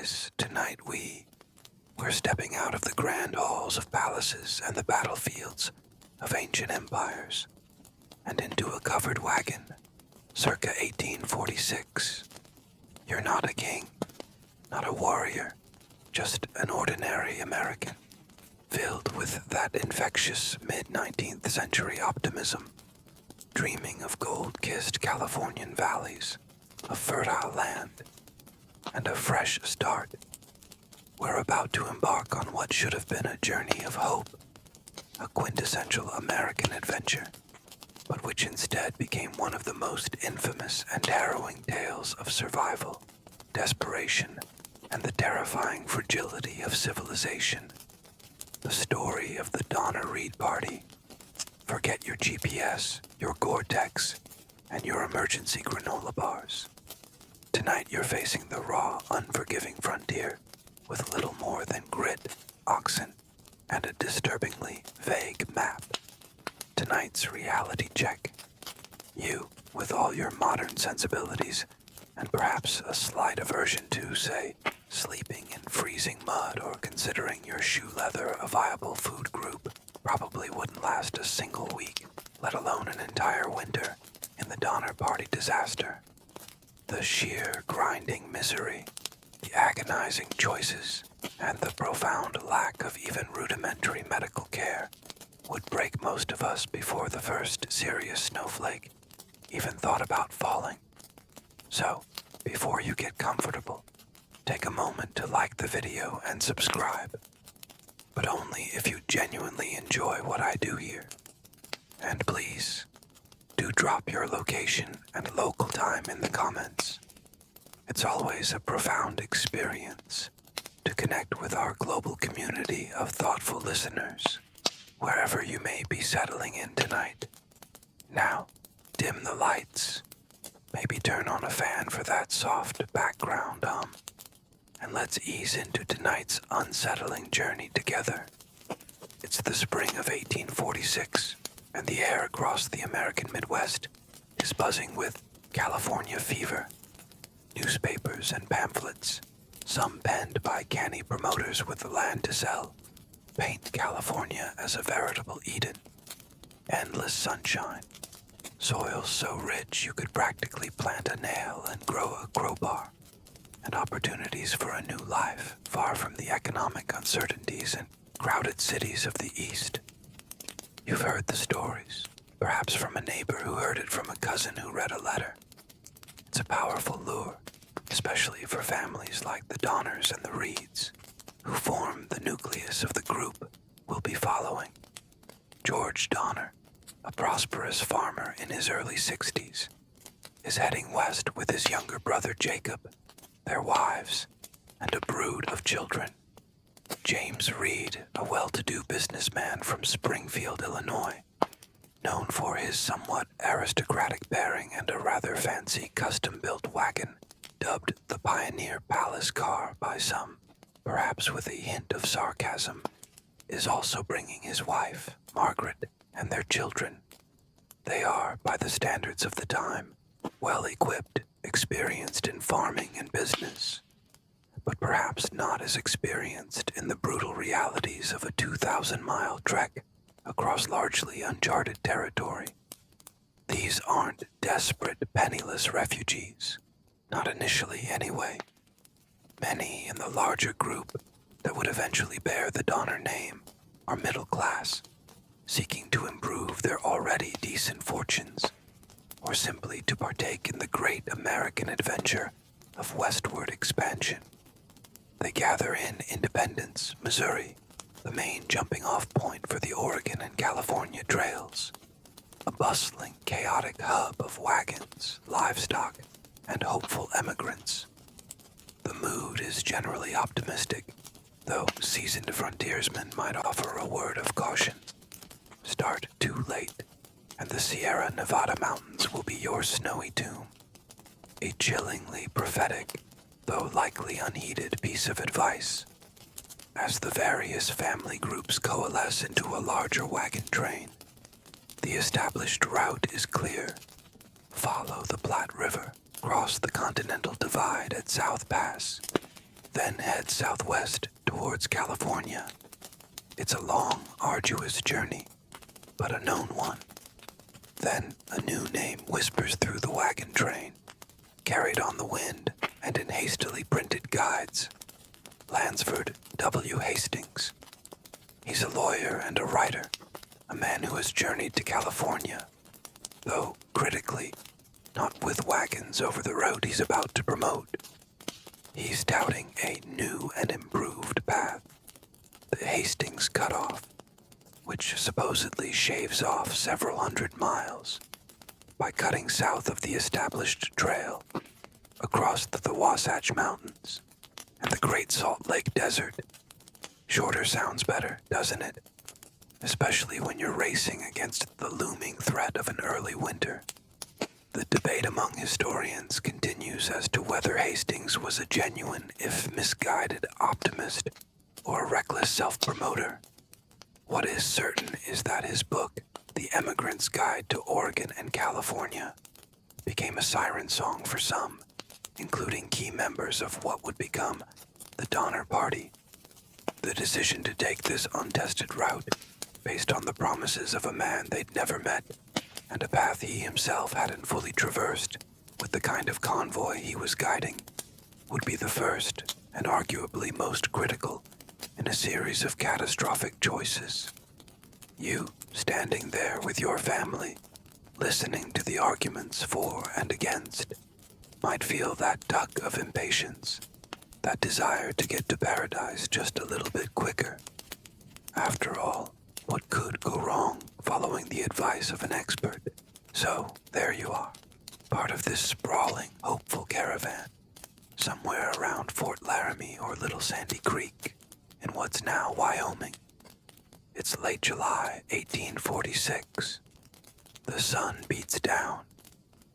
this, tonight we're stepping out of the grand halls of palaces and the battlefields of ancient empires and into a covered wagon, circa 1846. You're not a king, not a warrior, just an ordinary American, filled with that infectious mid-19th century optimism, dreaming of gold-kissed Californian valleys, a fertile land, and a fresh start. We're about to embark on what should have been a journey of hope, a quintessential American adventure, but which instead became one of the most infamous and harrowing tales of survival, desperation, and the terrifying fragility of civilization. The story of the Donner Reed Party. Forget your GPS, your Gore-Tex, and your emergency granola bars. Tonight you're facing the raw, unforgiving frontier with little more than grit, oxen, and a disturbingly vague map. Tonight's reality check. You, with all your modern sensibilities, and perhaps a slight aversion to, say, sleeping in freezing mud or considering your shoe leather a viable food group, probably wouldn't last a single week, let alone an entire winter, in the Donner Party disaster. The sheer grinding misery, the agonizing choices, and the profound lack of even rudimentary medical care would break most of us before the first serious snowflake even thought about falling. So, before you get comfortable, take a moment to like the video and subscribe, but only if you genuinely enjoy what I do here. And please, do drop your location and local time in the comments. It's always a profound experience to connect with our global community of thoughtful listeners, wherever you may be settling in tonight. Now, dim the lights, maybe turn on a fan for that soft background hum, and let's ease into tonight's unsettling journey together. It's the spring of 1846, and the air across the American Midwest is buzzing with California fever. Newspapers and pamphlets, some penned by canny promoters with the land to sell, paint California as a veritable Eden. Endless sunshine, soil so rich you could practically plant a nail and grow a crowbar, and opportunities for a new life far from the economic uncertainties and crowded cities of the East. You've heard the stories, perhaps from a neighbor who heard it from a cousin who read a letter. It's a powerful lure, especially for families like the Donners and the Reeds, who form the nucleus of the group we'll be following. George Donner, a prosperous farmer in his early 60s, is heading west with his younger brother Jacob, their wives, and a brood of children. James Reed, a well-to-do businessman from Springfield, Illinois, known for his somewhat aristocratic bearing and a rather fancy custom-built wagon, dubbed the Pioneer Palace Car by some, perhaps with a hint of sarcasm, is also bringing his wife, Margaret, and their children. They are, by the standards of the time, well-equipped, experienced in farming and business, but perhaps not as experienced in the brutal realities of a 2,000-mile trek across largely uncharted territory. These aren't desperate, penniless refugees, not initially anyway. Many in the larger group that would eventually bear the Donner name are middle class, seeking to improve their already decent fortunes, or simply to partake in the great American adventure of westward expansion. They gather in Independence, Missouri, the main jumping-off point for the Oregon and California trails, a bustling, chaotic hub of wagons, livestock, and hopeful emigrants. The mood is generally optimistic, though seasoned frontiersmen might offer a word of caution. Start too late, and the Sierra Nevada mountains will be your snowy tomb. A chillingly prophetic, though likely unheeded piece of advice. As the various family groups coalesce into a larger wagon train, the established route is clear. Follow the Platte River, cross the Continental Divide at South Pass, then head southwest towards California. It's a long, arduous journey, but a known one. Then a new name whispers through the wagon train, carried on the wind and in hastily printed guides. Lansford W. Hastings. He's a lawyer and a writer, a man who has journeyed to California, though critically, not with wagons over the road he's about to promote. He's touting a new and improved path, the Hastings Cutoff, which supposedly shaves off several hundred miles by cutting south of the established trail across the Wasatch Mountains and the Great Salt Lake Desert. Shorter sounds better, doesn't it? Especially when you're racing against the looming threat of an early winter. The debate among historians continues as to whether Hastings was a genuine, if misguided, optimist or a reckless self-promoter. What is certain is that his book, The Emigrant's Guide to Oregon and California, became a siren song for some, including key members of what would become the Donner Party. The decision to take this untested route, based on the promises of a man they'd never met, and a path he himself hadn't fully traversed, with the kind of convoy he was guiding, would be the first, and arguably most critical, in a series of catastrophic choices. You, standing there with your family, listening to the arguments for and against, might feel that tug of impatience, that desire to get to paradise just a little bit quicker. After all, what could go wrong following the advice of an expert? So, there you are, part of this sprawling, hopeful caravan, somewhere around Fort Laramie or Little Sandy Creek, in what's now Wyoming. It's late July 1846. The sun beats down.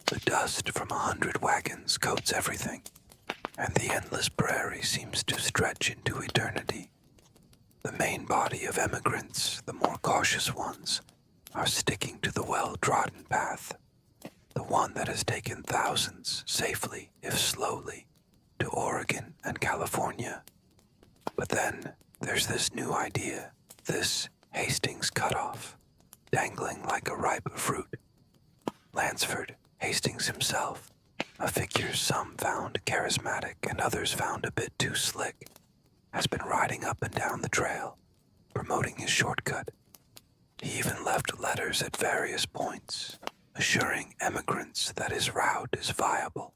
The dust from 100 wagons coats everything, and the endless prairie seems to stretch into eternity. The main body of emigrants, the more cautious ones, are sticking to the well-trodden path, the one that has taken thousands safely, if slowly, to Oregon and California. But then there's this new idea, this Hastings Cutoff, dangling like a ripe fruit. Lansford Hastings himself, a figure some found charismatic and others found a bit too slick, has been riding up and down the trail, promoting his shortcut. He even left letters at various points, assuring emigrants that his route is viable.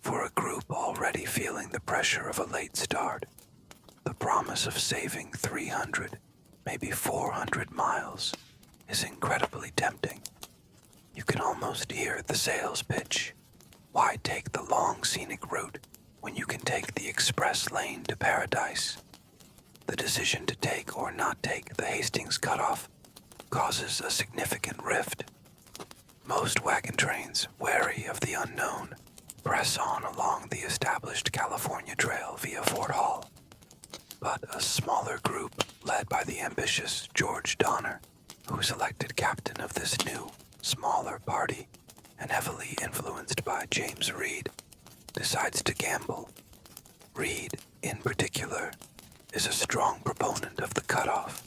For a group already feeling the pressure of a late start, the promise of saving 300, maybe 400 miles is incredibly tempting. You can almost hear the sales pitch. Why take the long scenic route when you can take the express lane to paradise? The decision to take or not take the Hastings Cutoff causes a significant rift. Most wagon trains, wary of the unknown, press on along the established California Trail via Fort Hall. But a smaller group, led by the ambitious George Donner, who's elected captain of this new, smaller party, and heavily influenced by James Reed, decides to gamble. Reed, in particular, is a strong proponent of the cutoff.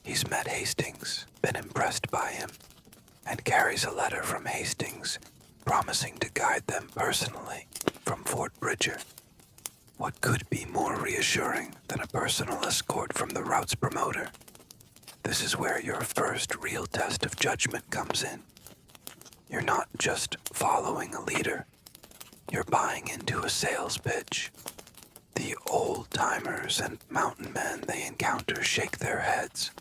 He's met Hastings, been impressed by him, and carries a letter from Hastings promising to guide them personally from Fort Bridger. What could be more reassuring than a personal escort from the route's promoter? This is where your first real test of judgment comes in. You're not just following a leader. You're buying into a sales pitch. The old-timers and mountain men they encounter shake their heads.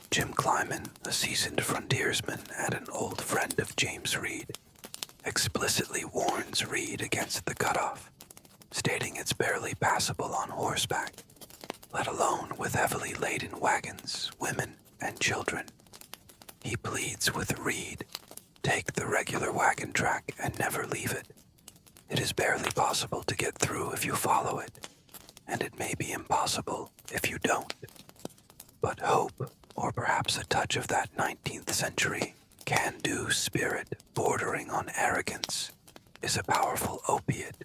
Jim Kleiman, a seasoned frontiersman and an old friend of James Reed, explicitly warns Reed against the cutoff, stating it's barely passable on horseback, let alone with heavily laden wagons, women, and children. He pleads with Reed, take the regular wagon track and never leave it. It is barely possible to get through if you follow it, and it may be impossible if you don't. But hope, or perhaps a touch of that 19th century can-do spirit bordering on arrogance, is a powerful opiate.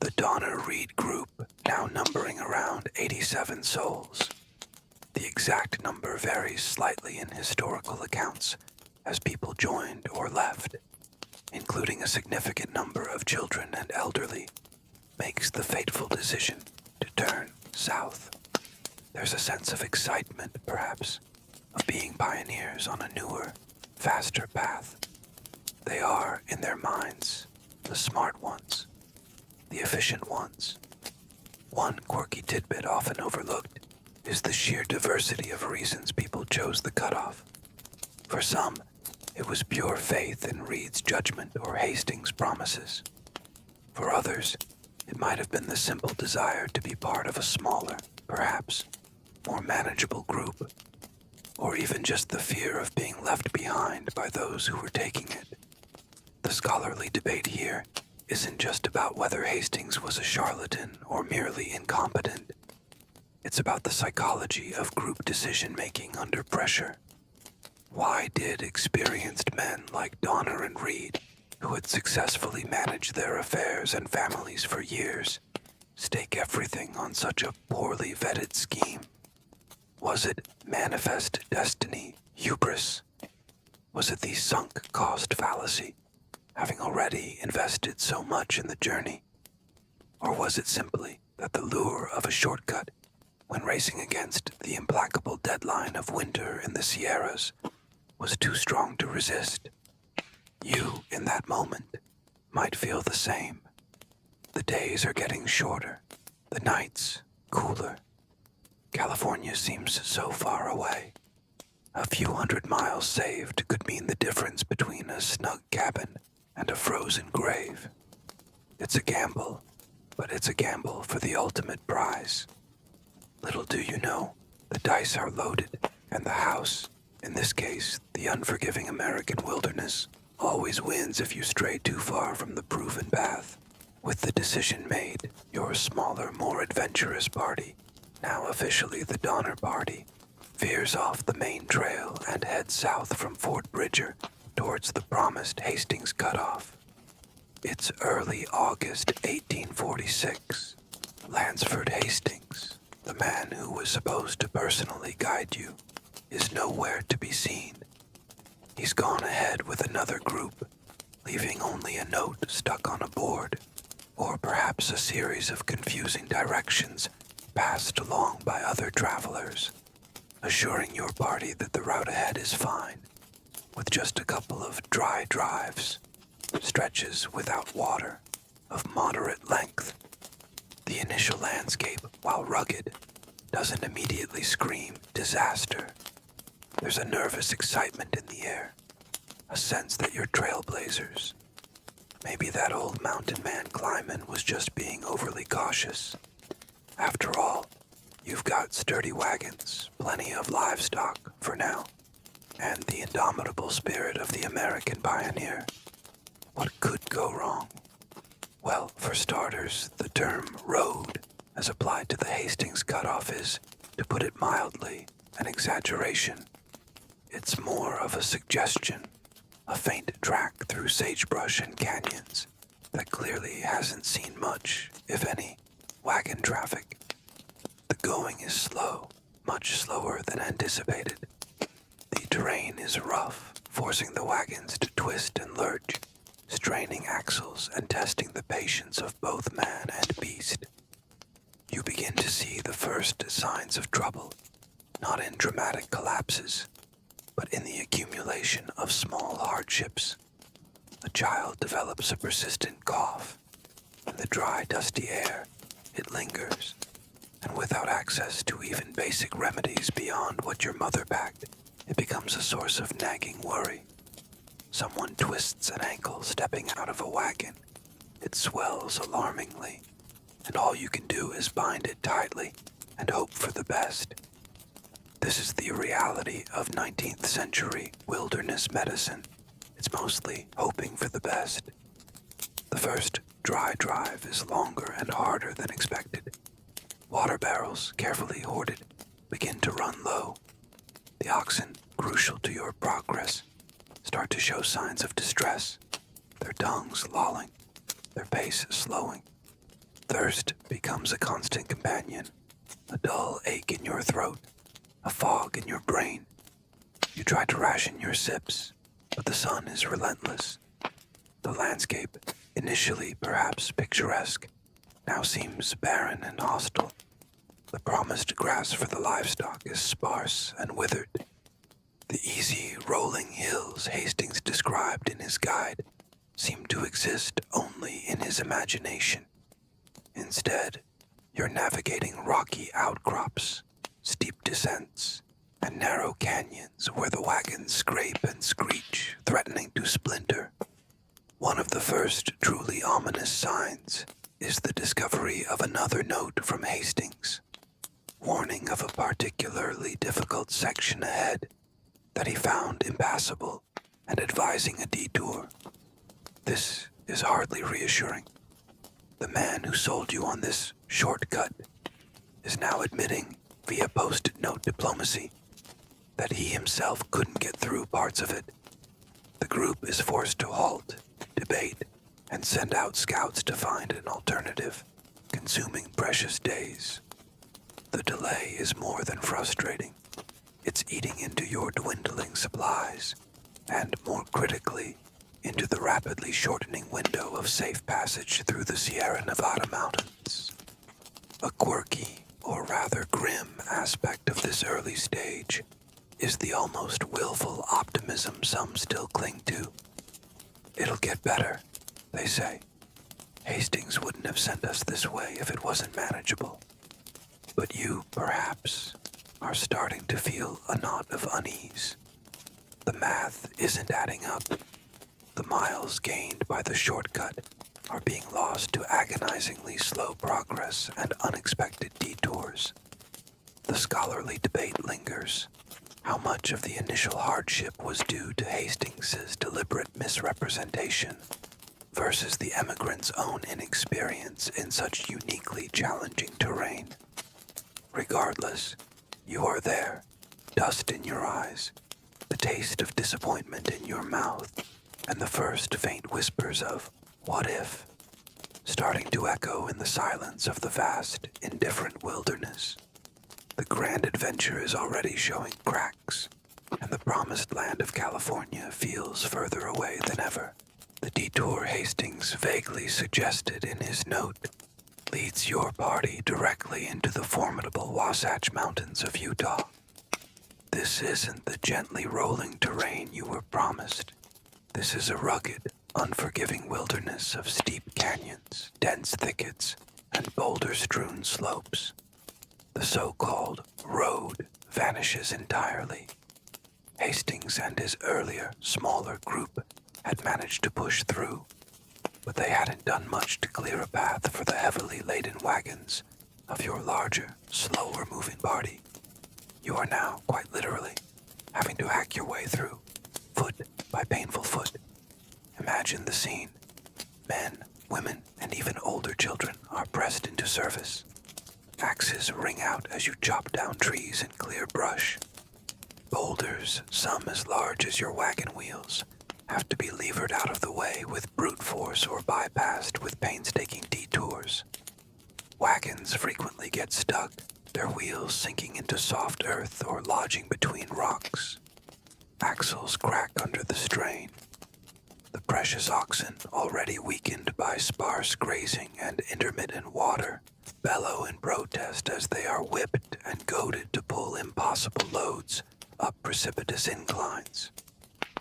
The Donner Reed group, now numbering around 87 souls. The exact number varies slightly in historical accounts as people joined or left, including a significant number of children and elderly, makes the fateful decision to turn south. There's a sense of excitement, perhaps, of being pioneers on a newer, faster path. They are, in their minds, the smart ones, the efficient ones. One quirky tidbit often overlooked is the sheer diversity of reasons people chose the cutoff. For some, it was pure faith in Reed's judgment or Hastings' promises. For others, it might have been the simple desire to be part of a smaller, perhaps more manageable group, or even just the fear of being left behind by those who were taking it. The scholarly debate here isn't just about whether Hastings was a charlatan or merely incompetent. It's about the psychology of group decision-making under pressure. Why did experienced men like Donner and Reed, who had successfully managed their affairs and families for years, stake everything on such a poorly vetted scheme? Was it manifest destiny, hubris? Was it the sunk cost fallacy, having already invested so much in the journey? Or was it simply that the lure of a shortcut, when racing against the implacable deadline of winter in the Sierras, was too strong to resist? You, in that moment, might feel the same. The days are getting shorter, the nights cooler. California seems so far away. A few hundred miles saved could mean the difference between a snug cabin and a frozen grave. It's a gamble, but it's a gamble for the ultimate prize. Little do you know, the dice are loaded, and the house, in this case, the unforgiving American wilderness, always wins if you stray too far from the proven path. With the decision made, your smaller, more adventurous party, now officially the Donner Party, veers off the main trail and heads south from Fort Bridger towards the promised Hastings Cutoff. It's early August 1846. Lansford Hastings, the man who was supposed to personally guide you, is nowhere to be seen. He's gone ahead with another group, leaving only a note stuck on a board, or perhaps a series of confusing directions passed along by other travelers, assuring your party that the route ahead is fine, with just a couple of dry drives, stretches without water, of moderate length. The initial landscape, while rugged, doesn't immediately scream disaster. There's a nervous excitement in the air, a sense that you're trailblazers. Maybe that old mountain man Kleiman was just being overly cautious. After all, you've got sturdy wagons, plenty of livestock for now, and the indomitable spirit of the American pioneer. What could go wrong? Well, for starters, the term road, as applied to the Hastings Cutoff, is, to put it mildly, an exaggeration. It's more of a suggestion, a faint track through sagebrush and canyons that clearly hasn't seen much, if any, wagon traffic. The going is slow, much slower than anticipated. The terrain is rough, forcing the wagons to twist and lurch, straining axles and testing the patience of both man and beast. You begin to see the first signs of trouble, not in dramatic collapses, but in the accumulation of small hardships. A child develops a persistent cough. In the dry, dusty air, it lingers, and without access to even basic remedies beyond what your mother packed, it becomes a source of nagging worry. Someone twists an ankle stepping out of a wagon. It swells alarmingly, and all you can do is bind it tightly and hope for the best. This is the reality of 19th century wilderness medicine. It's mostly hoping for the best. The first dry drive is longer and harder than expected. Water barrels, carefully hoarded, begin to run low. The oxen, crucial to your progress, start to show signs of distress, their tongues lolling, their pace slowing. Thirst becomes a constant companion, a dull ache in your throat, a fog in your brain. You try to ration your sips, but the sun is relentless. The landscape, initially perhaps picturesque, now seems barren and hostile. The promised grass for the livestock is sparse and withered. The easy, rolling hills Hastings described in his guide seem to exist only in his imagination. Instead, you're navigating rocky outcrops, steep descents, and narrow canyons where the wagons scrape and screech, threatening to splinter. One of the first truly ominous signs is the discovery of another note from Hastings, warning of a particularly difficult section ahead that he found impassable and advising a detour. This is hardly reassuring. The man who sold you on this shortcut is now admitting, via post-it note diplomacy, that he himself couldn't get through parts of it. The group is forced to halt, debate, and send out scouts to find an alternative, consuming precious days. The delay is more than frustrating. It's eating into your dwindling supplies, and more critically, into the rapidly shortening window of safe passage through the Sierra Nevada mountains. A quirky, or rather grim, aspect of this early stage is the almost willful optimism some still cling to. It'll get better, they say. Hastings wouldn't have sent us this way if it wasn't manageable. But you, perhaps, are starting to feel a knot of unease. The math isn't adding up. The miles gained by the shortcut are being lost to agonizingly slow progress and unexpected detours. The scholarly debate lingers. How much of the initial hardship was due to Hastings' deliberate misrepresentation versus the emigrant's own inexperience in such uniquely challenging terrain? Regardless, you are there, dust in your eyes, the taste of disappointment in your mouth, and the first faint whispers of "what if" starting to echo in the silence of the vast, indifferent wilderness. The grand adventure is already showing cracks, and the promised land of California feels further away than ever. The detour Hastings vaguely suggested in his note leads your party directly into the formidable Wasatch Mountains of Utah. This isn't the gently rolling terrain you were promised. This is a rugged, unforgiving wilderness of steep canyons, dense thickets, and boulder-strewn slopes. The so-called road vanishes entirely. Hastings and his earlier, smaller group had managed to push through, but they hadn't done much to clear a path for the heavily laden wagons of your larger, slower-moving party. You are now, quite literally, having to hack your way through, foot by painful foot. Imagine the scene. Men, women, and even older children are pressed into service. Axes ring out as you chop down trees and clear brush. Boulders, some as large as your wagon wheels, have to be levered out of the way with brute force or bypassed with painstaking detours. Wagons frequently get stuck, their wheels sinking into soft earth or lodging between rocks. Axles crack under the strain. The precious oxen, already weakened by sparse grazing and intermittent water, bellow in protest as they are whipped and goaded to pull impossible loads up precipitous inclines.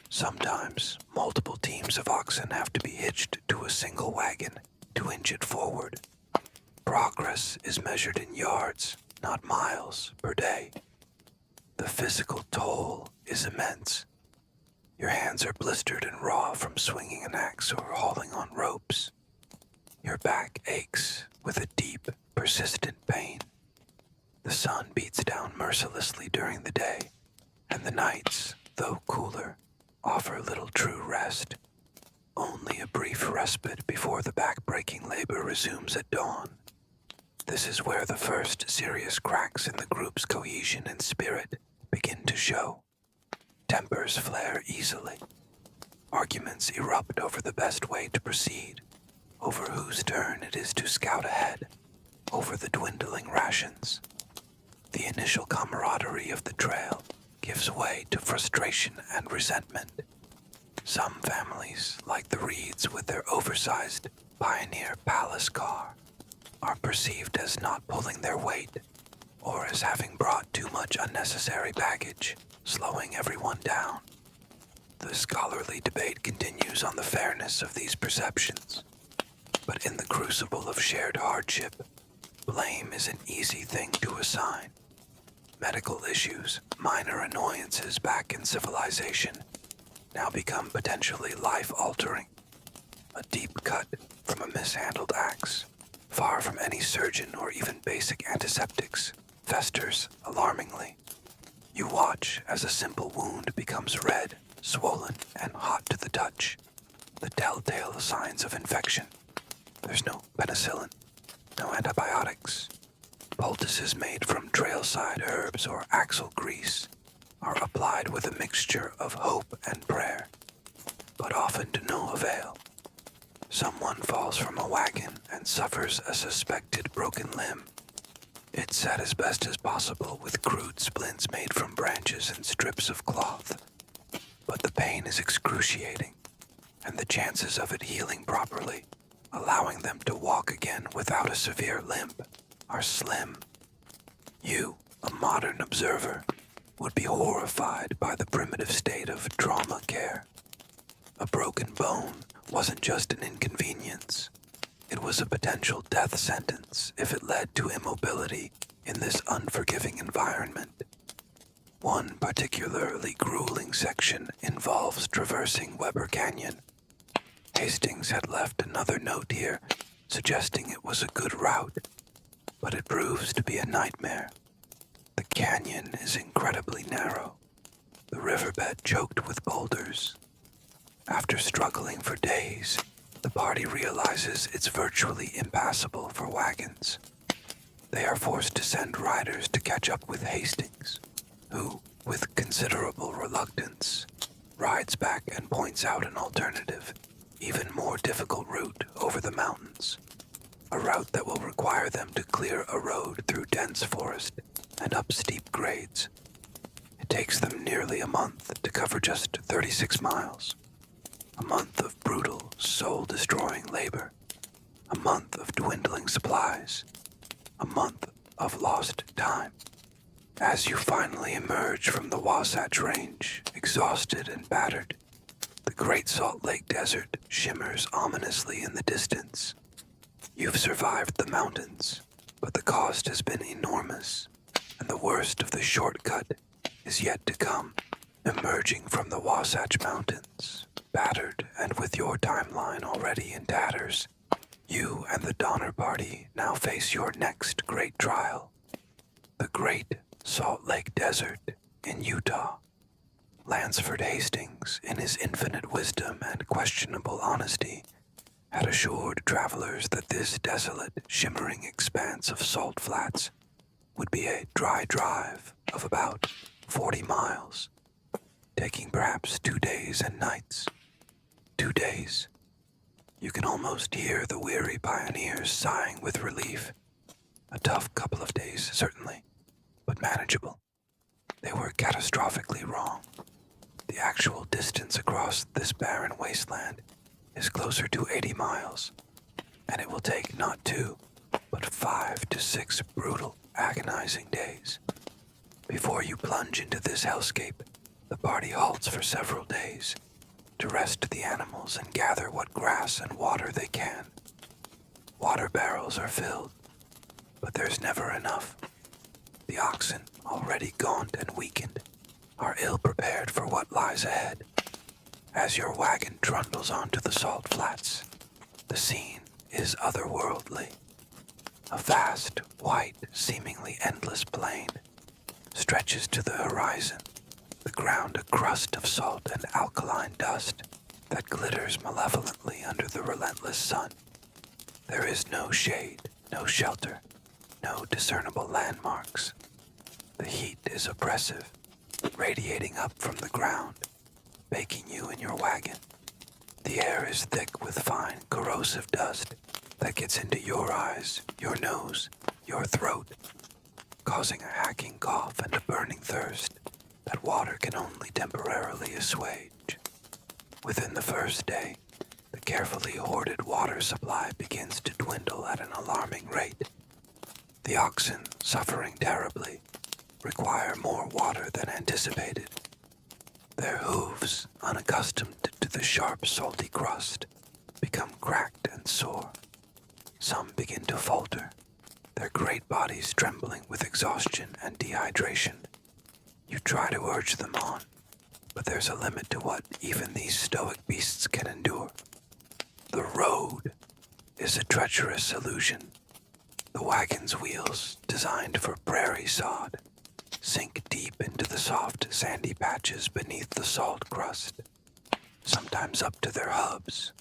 Sometimes, multiple teams of oxen have to be hitched to a single wagon to inch it forward. Progress is measured in yards, not miles, per day. The physical toll is immense. Your hands are blistered and raw from swinging an axe or hauling on ropes. Your back aches with a deep, persistent pain. The sun beats down mercilessly during the day, and the nights, though cooler, offer little true rest. Only a brief respite before the back-breaking labor resumes at dawn. This is where the first serious cracks in the group's cohesion and spirit begin to show. Tempers flare easily. Arguments erupt over the best way to proceed, over whose turn it is to scout ahead, over the dwindling rations. The initial camaraderie of the trail gives way to frustration and resentment. Some families, like the Reeds with their oversized Pioneer Palace car, are perceived as not pulling their weight or as having brought too much unnecessary baggage, slowing everyone down. The scholarly debate continues on the fairness of these perceptions, but in the crucible of shared hardship, blame is an easy thing to assign. Medical issues, minor annoyances back in civilization, now become potentially life-altering. A deep cut from a mishandled axe, far from any surgeon or even basic antiseptics, festers alarmingly. You watch as a simple wound becomes red, swollen, and hot to the touch, the telltale signs of infection. There's no penicillin, no antibiotics. Poultices made from trailside herbs or axle grease are applied with a mixture of hope and prayer, but often to no avail. Someone falls from a wagon and suffers a suspected broken limb. It's set as best as possible with crude splints made from branches and strips of cloth, but the pain is excruciating, and the chances of it healing properly, allowing them to walk again without a severe limp, are slim. You, a modern observer, would be horrified by the primitive state of trauma care. A broken bone wasn't just an inconvenience. It was a potential death sentence if it led to immobility in this unforgiving environment. One particularly grueling section involves traversing Weber Canyon. Hastings had left another note here, suggesting it was a good route, but it proves to be a nightmare. The canyon is incredibly narrow, the riverbed choked with boulders. After struggling for days, the party realizes it's virtually impassable for wagons. They are forced to send riders to catch up with Hastings, who, with considerable reluctance, rides back and points out an alternative, even more difficult route over the mountains. A route that will require them to clear a road through dense forest and up steep grades. It takes them nearly a month to cover just 36 miles. A month of brutal, soul-destroying labor. A month of dwindling supplies. A month of lost time. As you finally emerge from the Wasatch Range, exhausted and battered, the Great Salt Lake Desert shimmers ominously in the distance. You've survived the mountains, but the cost has been enormous, and the worst of the shortcut is yet to come. Emerging from the Wasatch Mountains, battered and with your timeline already in tatters, you and the Donner Party now face your next great trial. The Great Salt Lake Desert in Utah. Lansford Hastings, in his infinite wisdom and questionable honesty, had assured travelers that this desolate, shimmering expanse of salt flats would be a dry drive of about 40 miles, taking perhaps 2 days and nights. 2 days. You can almost hear the weary pioneers sighing with relief. A tough couple of days, certainly, but manageable. They were catastrophically wrong. The actual distance across this barren wasteland is closer to 80 miles, and it will take not 2, but 5 to 6 brutal, agonizing days. Before you plunge into this hellscape, the party halts for several days to rest the animals and gather what grass and water they can. Water barrels are filled, but there's never enough. The oxen, already gaunt and weakened, are ill-prepared for what lies ahead. As your wagon trundles onto the salt flats, the scene is otherworldly. A vast, white, seemingly endless plain stretches to the horizon, the ground a crust of salt and alkaline dust that glitters malevolently under the relentless sun. There is no shade, no shelter, no discernible landmarks. The heat is oppressive, radiating up from the ground, baking you in your wagon. The air is thick with fine, corrosive dust that gets into your eyes, your nose, your throat, causing a hacking cough and a burning thirst that water can only temporarily assuage. Within the first day, the carefully hoarded water supply begins to dwindle at an alarming rate. The oxen, suffering terribly, require more water than anticipated. Their hooves, unaccustomed to the sharp, salty crust, become cracked and sore. Some begin to falter, their great bodies trembling with exhaustion and dehydration. You try to urge them on, but there's a limit to what even these stoic beasts can endure. The road is a treacherous illusion. The wagon's wheels, designed for prairie sod, sink deep into the soft, sandy patches beneath the salt crust, sometimes up to their hubs.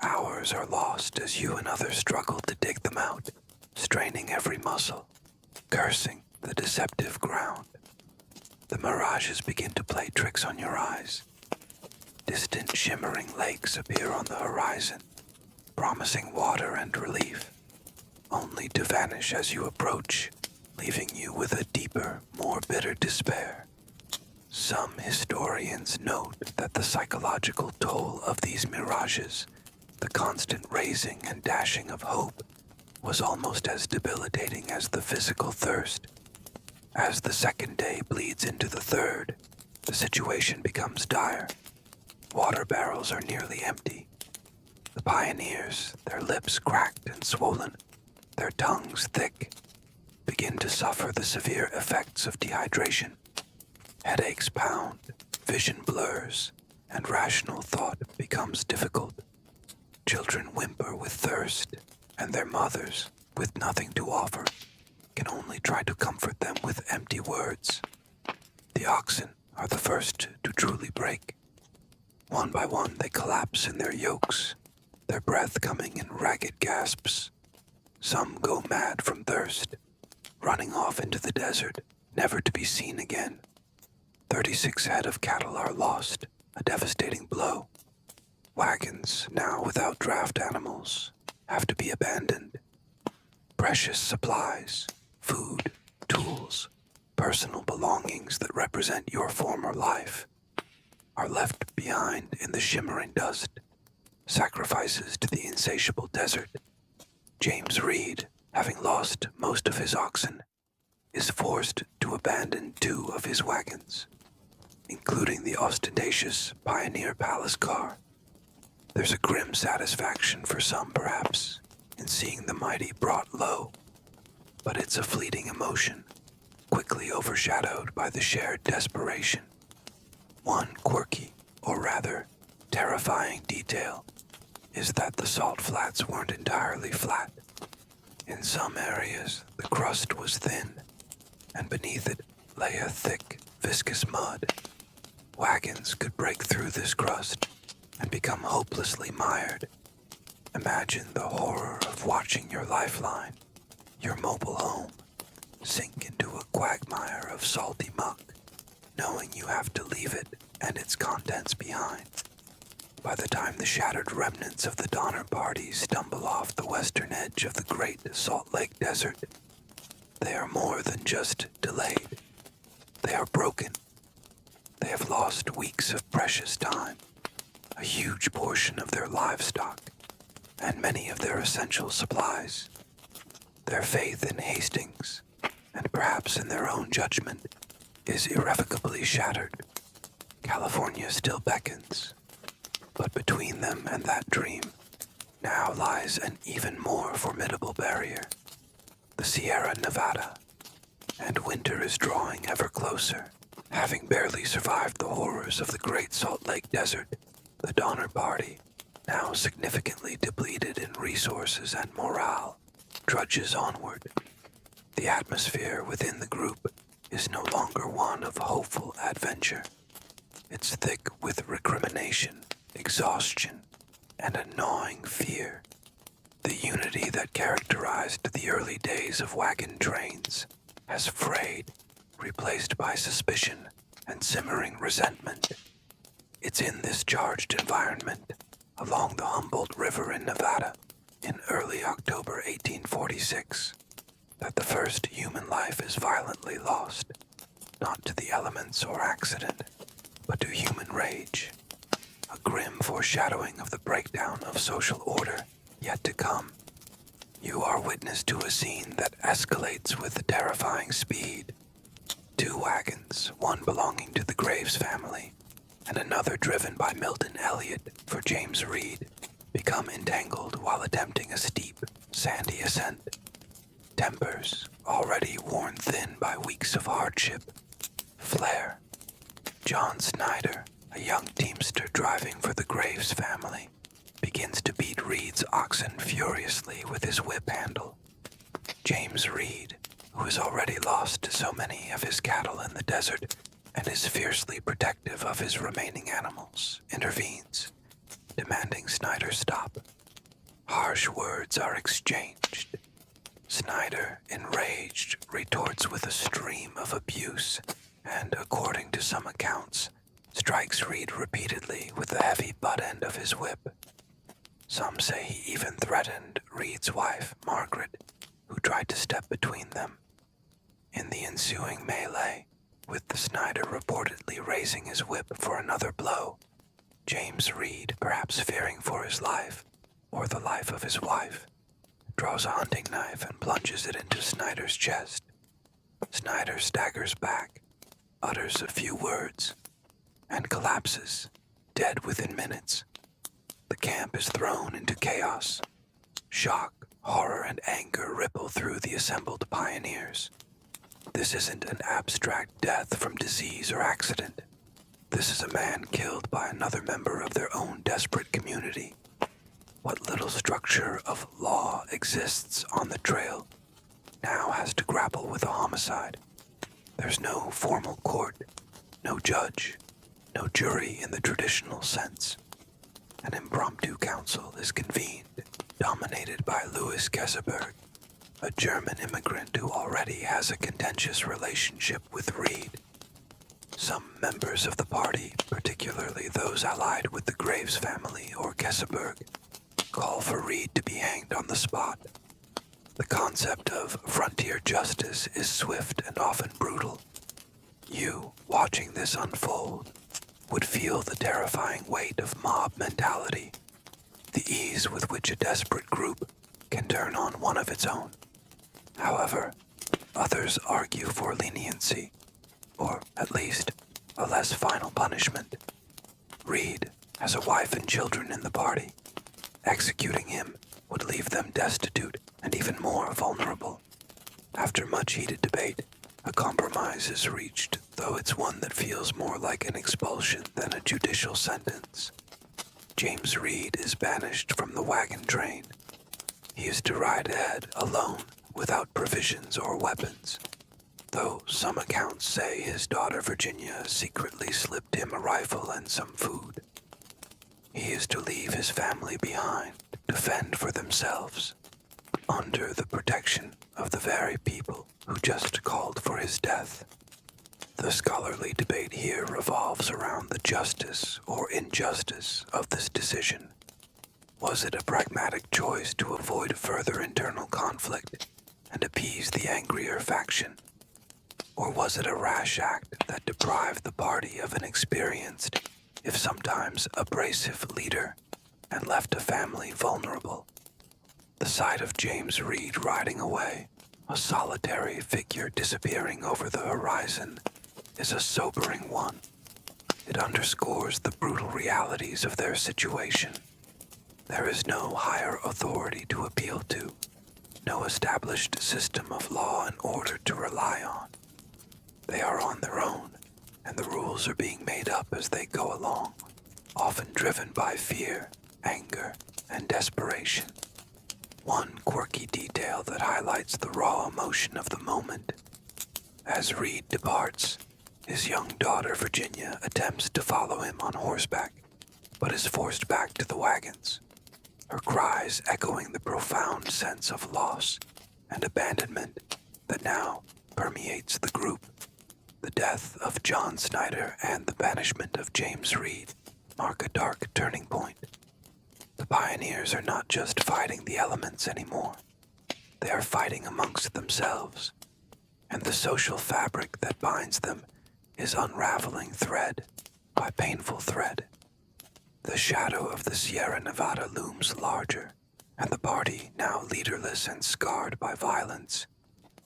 Hours are lost as you and others struggle to dig them out, straining every muscle, cursing the deceptive ground. The mirages begin to play tricks on your eyes. Distant shimmering lakes appear on the horizon, promising water and relief, only to vanish as you approach, leaving you with a deeper, more bitter despair. Some historians note that the psychological toll of these mirages, the constant raising and dashing of hope, was almost as debilitating as the physical thirst. As the second day bleeds into the third, the situation becomes dire. Water barrels are nearly empty. The pioneers, their lips cracked and swollen, their tongues thick, begin to suffer the severe effects of dehydration. Headaches pound, vision blurs, and rational thought becomes difficult. Children whimper with thirst, and their mothers, with nothing to offer, can only try to comfort them with empty words. The oxen are the first to truly break. One by one they collapse in their yokes, their breath coming in ragged gasps. Some go mad from thirst, running off into the desert, never to be seen again. 36 head of cattle are lost, a devastating blow. Wagons, now without draft animals, have to be abandoned. Precious supplies, food, tools, personal belongings that represent your former life, are left behind in the shimmering dust, sacrifices to the insatiable desert. James Reed, having lost most of his oxen, is forced to abandon 2 of his wagons, including the ostentatious Pioneer Palace car. There's a grim satisfaction for some, perhaps, in seeing the mighty brought low, but it's a fleeting emotion, quickly overshadowed by the shared desperation. One quirky, or rather, terrifying detail is that the salt flats weren't entirely flat. In some areas, the crust was thin, and beneath it lay a thick, viscous mud. Wagons could break through this crust and become hopelessly mired. Imagine the horror of watching your lifeline, your mobile home, sink into a quagmire of salty muck, knowing you have to leave it and its contents behind. By the time the shattered remnants of the Donner Party stumble off the western edge of the Great Salt Lake Desert, they are more than just delayed. They are broken. They have lost weeks of precious time, a huge portion of their livestock, and many of their essential supplies. Their faith in Hastings, and perhaps in their own judgment, is irrevocably shattered. California still beckons, but between them and that dream now lies an even more formidable barrier, the Sierra Nevada, and winter is drawing ever closer. Having barely survived the horrors of the Great Salt Lake Desert, the Donner Party, now significantly depleted in resources and morale, trudges onward. The atmosphere within the group is no longer one of hopeful adventure. It's thick with recrimination, exhaustion, and a gnawing fear. The unity that characterized the early days of wagon trains has frayed, replaced by suspicion and simmering resentment. It's in this charged environment along the Humboldt River in Nevada in early October 1846 that the first human life is violently lost, not to the elements or accident, but to human rage, a grim foreshadowing of the breakdown of social order yet to come. You are witness to a scene that escalates with terrifying speed. Two wagons, one belonging to the Graves family and another driven by Milton Elliot for James Reed, become entangled while attempting a steep, sandy ascent. Tempers, already worn thin by weeks of hardship, flare. John Snyder, a young teamster driving for the Graves family, begins to beat Reed's oxen furiously with his whip handle. James Reed, who has already lost so many of his cattle in the desert and is fiercely protective of his remaining animals, intervenes, demanding Snyder stop. Harsh words are exchanged. Snyder, enraged, retorts with a stream of abuse and, according to some accounts, strikes Reed repeatedly with the heavy butt end of his whip. Some say he even threatened Reed's wife, Margaret, who tried to step between them. In the ensuing melee, with the Snyder reportedly raising his whip for another blow, James Reed, perhaps fearing for his life, or the life of his wife, draws a hunting knife and plunges it into Snyder's chest. Snyder staggers back, utters a few words, and collapses, dead within minutes. The camp is thrown into chaos. Shock, horror, and anger ripple through the assembled pioneers. This isn't an abstract death from disease or accident. This is a man killed by another member of their own desperate community. What little structure of law exists on the trail now has to grapple with a homicide. There's no formal court, no judge, no jury in the traditional sense. An impromptu council is convened, dominated by Louis Kesselberg, a German immigrant who already has a contentious relationship with Reed. Some members of the party, particularly those allied with the Graves family or Kesselberg, call for Reed to be hanged on the spot. The concept of frontier justice is swift and often brutal. You, watching this unfold, would feel the terrifying weight of mob mentality, the ease with which a desperate group can turn on one of its own. However, others argue for leniency, or at least a less final punishment. Reed has a wife and children in the party. Executing him would leave them destitute and even more vulnerable. After much heated debate, a compromise is reached, though it's one that feels more like an expulsion than a judicial sentence. James Reed is banished from the wagon train. He is to ride ahead alone, without provisions or weapons, though some accounts say his daughter Virginia secretly slipped him a rifle and some food. He is to leave his family behind, to fend for themselves, under the protection of the very people who just called for his death. The scholarly debate here revolves around the justice or injustice of this decision. Was it a pragmatic choice to avoid further internal conflict and appease the angrier faction? Or was it a rash act that deprived the party of an experienced, if sometimes abrasive, leader and left a family vulnerable? The sight of James Reed riding away, a solitary figure disappearing over the horizon, is a sobering one. It underscores the brutal realities of their situation. There is no higher authority to appeal to, no established system of law and order to rely on. They are on their own, and the rules are being made up as they go along, often driven by fear, anger, and desperation. One quirky detail that highlights the raw emotion of the moment. As Reed departs, his young daughter Virginia attempts to follow him on horseback, but is forced back to the wagons, her cries echoing the profound sense of loss and abandonment that now permeates the group. The death of John Snyder and the banishment of James Reed mark a dark turning point. pioneers are not just fighting the elements anymore. They are fighting amongst themselves, and the social fabric that binds them is unraveling thread by painful thread. The shadow of the Sierra Nevada looms larger, and the party, now leaderless and scarred by violence,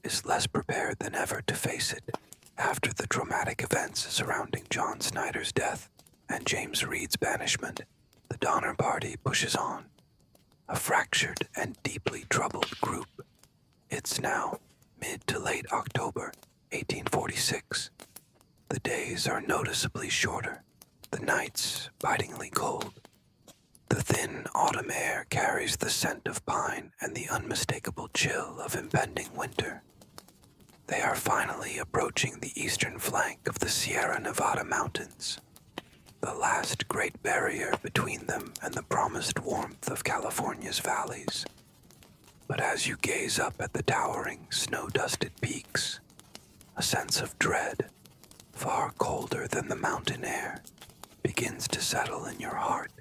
is less prepared than ever to face it. After the traumatic events surrounding John Snyder's death and James Reed's banishment, the Donner Party pushes on, a fractured and deeply troubled group. It's now mid to late October 1846. The days are noticeably shorter, the nights bitingly cold. The thin autumn air carries the scent of pine and the unmistakable chill of impending winter. They are finally approaching the eastern flank of the Sierra Nevada mountains, the last great barrier between them and the promised warmth of California's valleys. But as you gaze up at the towering, snow-dusted peaks, a sense of dread, far colder than the mountain air, begins to settle in your heart.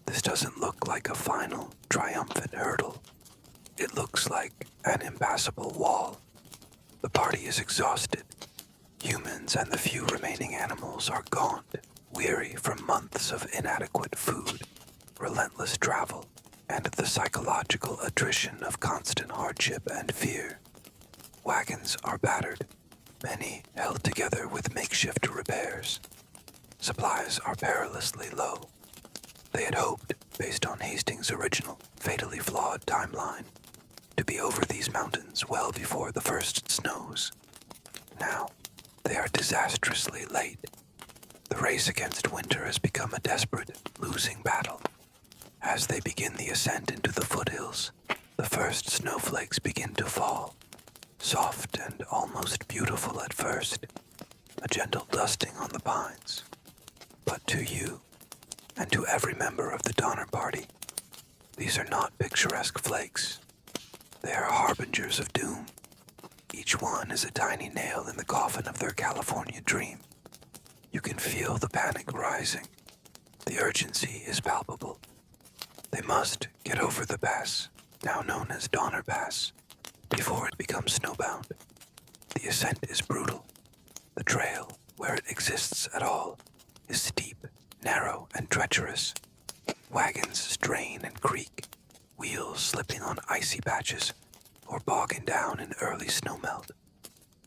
This doesn't look like a final, triumphant hurdle. It looks like an impassable wall. The party is exhausted. Humans and the few remaining animals are gaunt, weary from months of inadequate food, relentless travel, and the psychological attrition of constant hardship and fear. Wagons are battered, many held together with makeshift repairs. Supplies are perilously low. They had hoped, based on Hastings' original, fatally flawed timeline, to be over these mountains well before the first snows. Now, they are disastrously late. The race against winter has become a desperate, losing battle. As they begin the ascent into the foothills, the first snowflakes begin to fall, soft and almost beautiful at first, a gentle dusting on the pines. But to you, and to every member of the Donner Party, these are not picturesque flakes. They are harbingers of doom. Each one is a tiny nail in the coffin of their California dream. You can feel the panic rising. The urgency is palpable. They must get over the pass, now known as Donner Pass, before it becomes snowbound. The ascent is brutal. The trail, where it exists at all, is steep, narrow, and treacherous. Wagons strain and creak, wheels slipping on icy patches or bogging down in early snowmelt.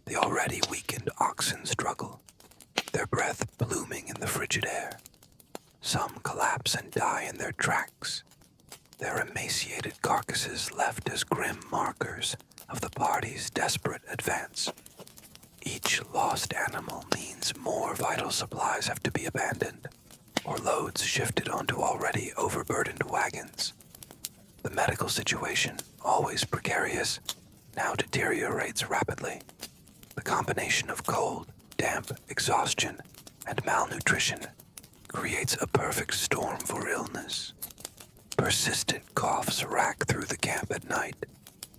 The already weakened oxen struggle, their breath blooming in the frigid air. Some collapse and die in their tracks, their emaciated carcasses left as grim markers of the party's desperate advance. Each lost animal means more vital supplies have to be abandoned, or loads shifted onto already overburdened wagons. The medical situation, always precarious, now deteriorates rapidly. The combination of cold, damp, exhaustion, and malnutrition creates a perfect storm for illness. Persistent coughs rack through the camp at night,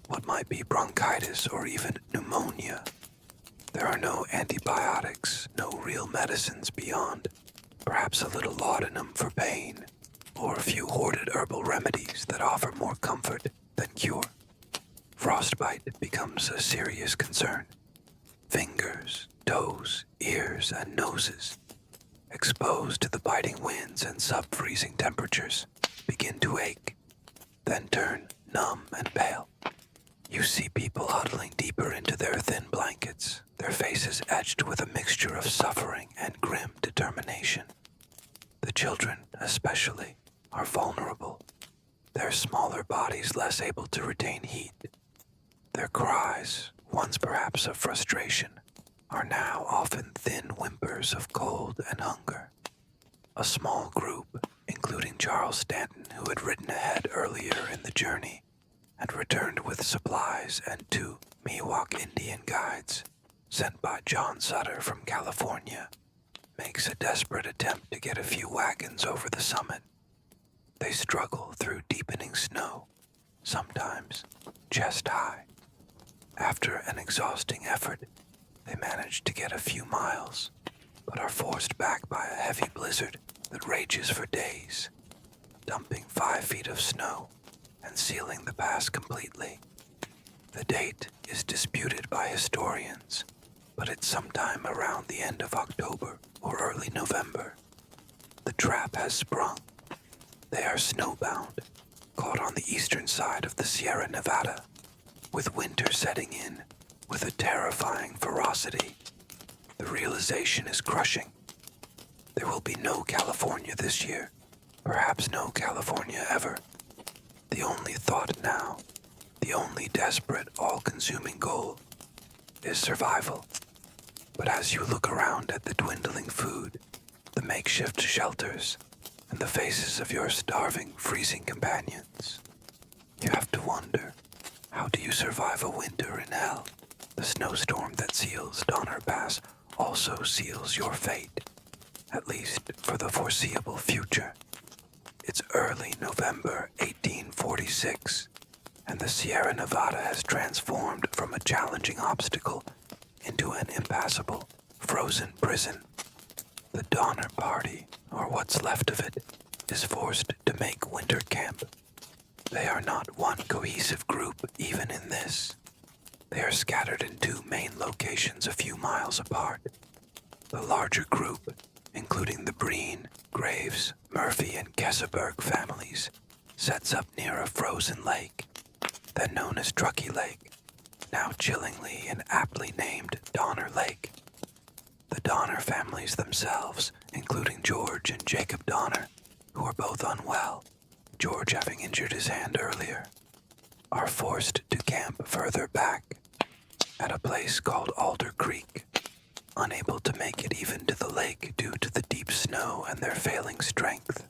what might be bronchitis or even pneumonia. There are no antibiotics, no real medicines beyond perhaps a little laudanum for pain, or a few hoarded herbal remedies that offer more comfort than cure. Frostbite becomes a serious concern. Fingers, toes, ears, and noses, exposed to the biting winds and sub-freezing temperatures, begin to ache, then turn numb and pale. You see people huddling deeper into their thin blankets, their faces etched with a mixture of suffering and grim determination. The children, especially, are vulnerable, their smaller bodies less able to retain heat. Their cries, once perhaps of frustration, are now often thin whimpers of cold and hunger. A small group, including Charles Stanton, who had ridden ahead earlier in the journey and returned with supplies and 2 Miwok Indian guides sent by John Sutter from California, makes a desperate attempt to get a few wagons over the summit. They struggle through deepening snow, sometimes chest high. After an exhausting effort, they manage to get a few miles, but are forced back by a heavy blizzard that rages for days. dumping 5 feet of snow and sealing the pass completely. The date is disputed by historians, but it's sometime around the end of October or early November. The trap has sprung. They are snowbound, caught on the eastern side of the Sierra Nevada, with winter setting in with a terrifying ferocity. The realization is crushing. There will be no California this year, perhaps no California ever. The only thought now, the only desperate, all-consuming goal, is survival. But as you look around at the dwindling food, the makeshift shelters, and the faces of your starving, freezing companions, you have to wonder, how do you survive a winter in hell? The snowstorm that seals Donner Pass also seals your fate, at least for the foreseeable future. It's early November 1846, and the Sierra Nevada has transformed from a challenging obstacle into an impassable, frozen prison. The Donner Party, or what's left of it, is forced to make winter camp. They are not one cohesive group even in this. They are scattered in 2 main locations a few miles apart. The larger group, including the Breen, Graves, Murphy, and Kesselberg families, sets up near a frozen lake, then known as Truckee Lake, now chillingly and aptly named Donner Lake. The Donner families themselves, including George and Jacob Donner, who are both unwell, George having injured his hand earlier, are forced to camp further back, at a place called Alder Creek, unable to make it even to the lake due to the deep snow and their failing strength.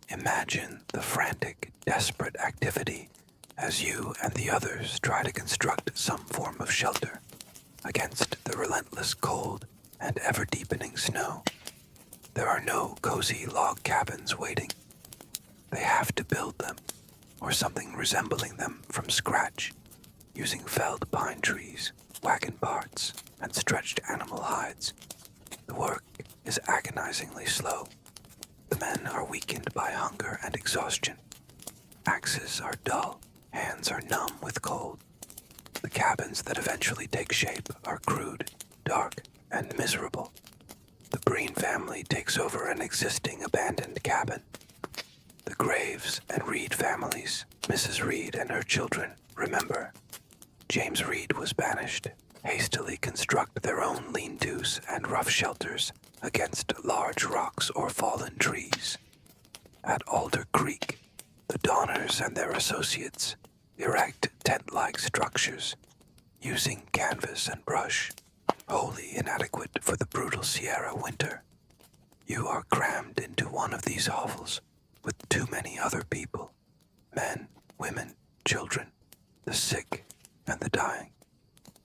Imagine the frantic, desperate activity as you and the others try to construct some form of shelter against the relentless cold and ever-deepening snow. There are no cozy log cabins waiting. They have to build them, or something resembling them from scratch, using felled pine trees, wagon parts, and stretched animal hides. The work is agonizingly slow. The men are weakened by hunger and exhaustion. Axes are dull, hands are numb with cold. The cabins that eventually take shape are crude, dark, and miserable. The Breen family takes over an existing abandoned cabin. The Graves and Reed families, Mrs. Reed and her children, remember, James Reed was banished, hastily construct their own lean-tos and rough shelters against large rocks or fallen trees. At Alder Creek, the Donners and their associates erect tent-like structures using canvas and brush, wholly inadequate for the brutal Sierra winter. You are crammed into one of these hovels with too many other people, men, women, children, the sick, and the dying.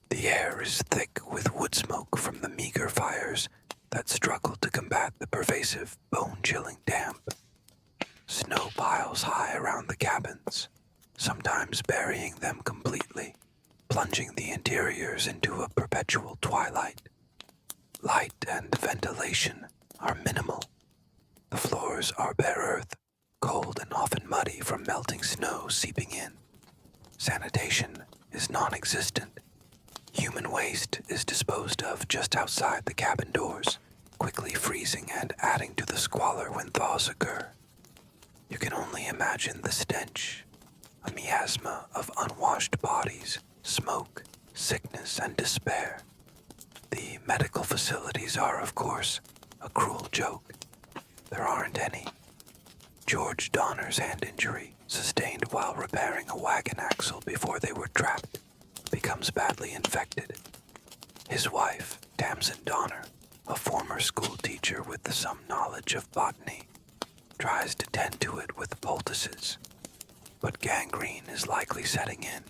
The air is thick with wood smoke from the meager fires that struggle to combat the pervasive, bone-chilling damp. Snow piles high around the cabins, sometimes burying them completely, plunging the interiors into a perpetual twilight. Light and ventilation are minimal. The floors are bare earth, cold and often muddy from melting snow seeping in. Sanitation is non-existent. Human waste is disposed of just outside the cabin doors, quickly freezing and adding to the squalor when thaws occur. You can only imagine the stench, a miasma of unwashed bodies, smoke, sickness, and despair. The medical facilities are, of course, a cruel joke. There aren't any. George Donner's hand injury, sustained while repairing a wagon axle before they were trapped, becomes badly infected. His wife, Tamsin Donner, a former school teacher with some knowledge of botany, tries to tend to it with poultices, but gangrene is likely setting in.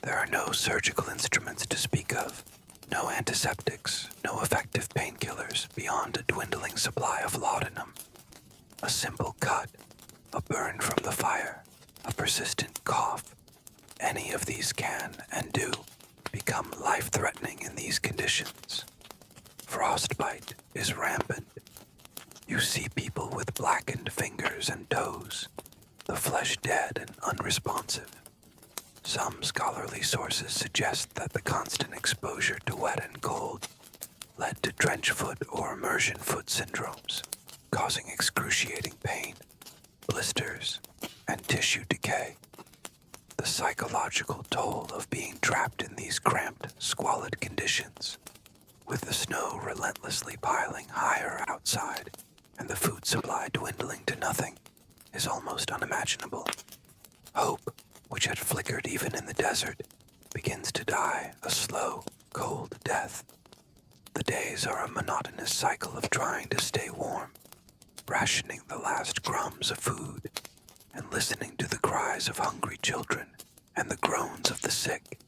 There are no surgical instruments to speak of, no antiseptics, no effective painkillers beyond a dwindling supply of laudanum. A simple cut, a burn from the fire, a persistent cough, any of these can and do become life-threatening in these conditions. Frostbite is rampant. You see people with blackened fingers and toes, the flesh dead and unresponsive. Some scholarly sources suggest that the constant exposure to wet and cold led to trench foot or immersion foot syndromes, causing excruciating pain, blisters, and tissue decay. The psychological toll of being trapped in these cramped, squalid conditions, with the snow relentlessly piling higher outside and the food supply dwindling to nothing, is almost unimaginable. Hope, which had flickered even in the desert, begins to die a slow, cold death. The days are a monotonous cycle of trying to stay warm, rationing the last crumbs of food, and listening to the cries of hungry children and the groans of the sick.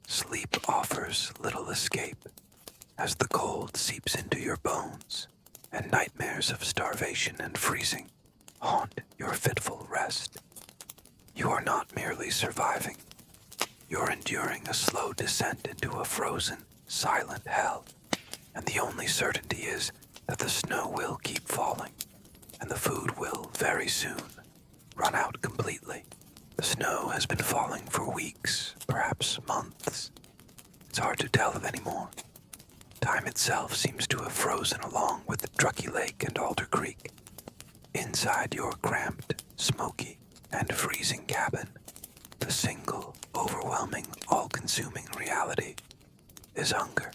Sleep offers little escape, as the cold seeps into your bones, and nightmares of starvation and freezing haunt your fitful rest. You are not merely surviving, you're enduring a slow descent into a frozen, silent hell, and the only certainty is that the snow will keep falling, and the food will very soon run out completely. The snow has been falling for weeks, perhaps months. It's hard to tell of any more. Time itself seems to have frozen along with Truckee Lake and Alder Creek. Inside your cramped, smoky, and freezing cabin, the single, overwhelming, all-consuming reality is hunger.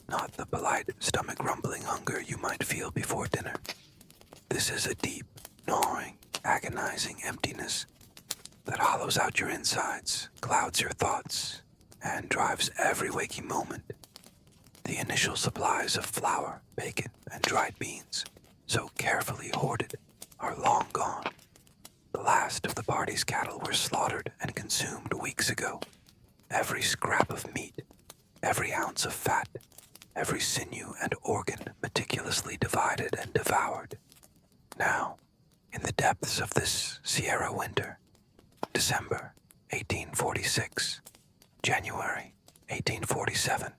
Not the polite, stomach-rumbling hunger you might feel before dinner. This is a deep, gnawing, agonizing emptiness that hollows out your insides, clouds your thoughts, and drives every waking moment. The initial supplies of flour, bacon, and dried beans, so carefully hoarded, are long gone. The last of the party's cattle were slaughtered and consumed weeks ago. Every scrap of meat, every ounce of fat, every sinew and organ meticulously divided and devoured. Now, in the depths of this Sierra winter, December 1846, January 1847,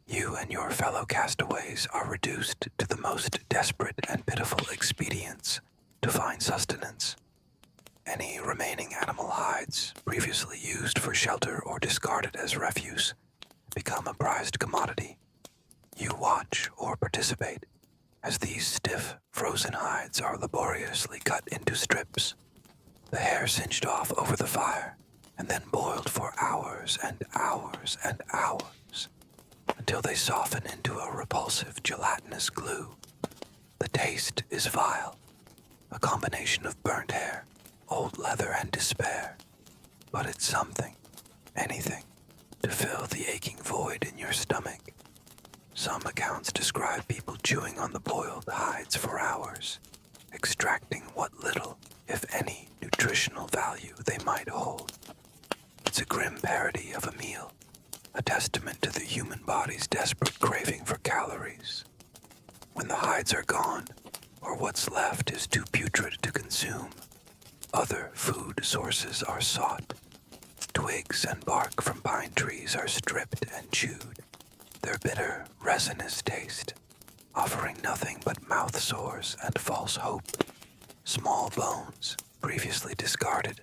you and your fellow castaways are reduced to the most desperate and pitiful expedients to find sustenance. Any remaining animal hides, previously used for shelter or discarded as refuse, become a prized commodity. You watch or participate as these stiff, frozen hides are laboriously cut into strips, the hair singed off over the fire, and then boiled for hours and hours and hours, until they soften into a repulsive gelatinous glue. The taste is vile, a combination of burnt hair, old leather, and despair, but it's something, anything, to fill the aching void in your stomach. Some accounts describe people chewing on the boiled hides for hours, extracting what little, if any, nutritional value they might hold. It's a grim parody of a meal, a testament to the human body's desperate craving for calories. When the hides are gone, or what's left is too putrid to consume, other food sources are sought. Twigs and bark from pine trees are stripped and chewed, their bitter, resinous taste offering nothing but mouth sores and false hope. Small bones, previously discarded,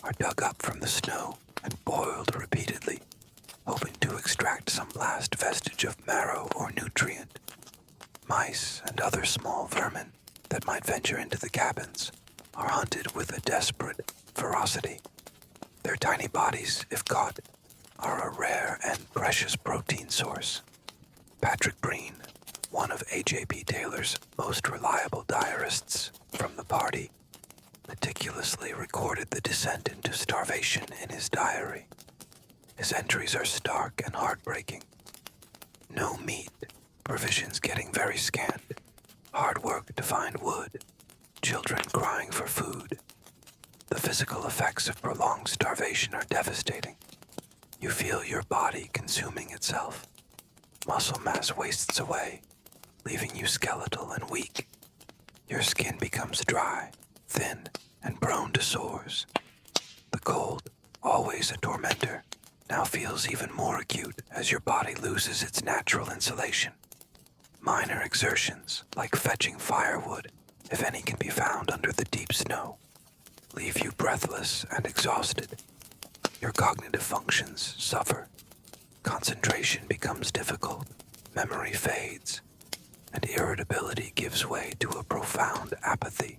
are dug up from the snow and boiled repeatedly, hoping to extract some last vestige of marrow or nutrient. Mice and other small vermin that might venture into the cabins are hunted with a desperate ferocity. Their tiny bodies, if caught, are a rare and precious protein source. Patrick Breen, one of A.J.P. Taylor's most reliable diarists from the party, meticulously recorded the descent into starvation in his diary. His entries are stark and heartbreaking. No meat, provisions getting very scant, hard work to find wood, children crying for food. The physical effects of prolonged starvation are devastating. You feel your body consuming itself. Muscle mass wastes away, leaving you skeletal and weak. Your skin becomes dry, thin, and prone to sores. The cold, always a tormentor, now feels even more acute as your body loses its natural insulation. Minor exertions, like fetching firewood, if any can be found under the deep snow, leave you breathless and exhausted. Your cognitive functions suffer. Concentration becomes difficult, memory fades, and irritability gives way to a profound apathy.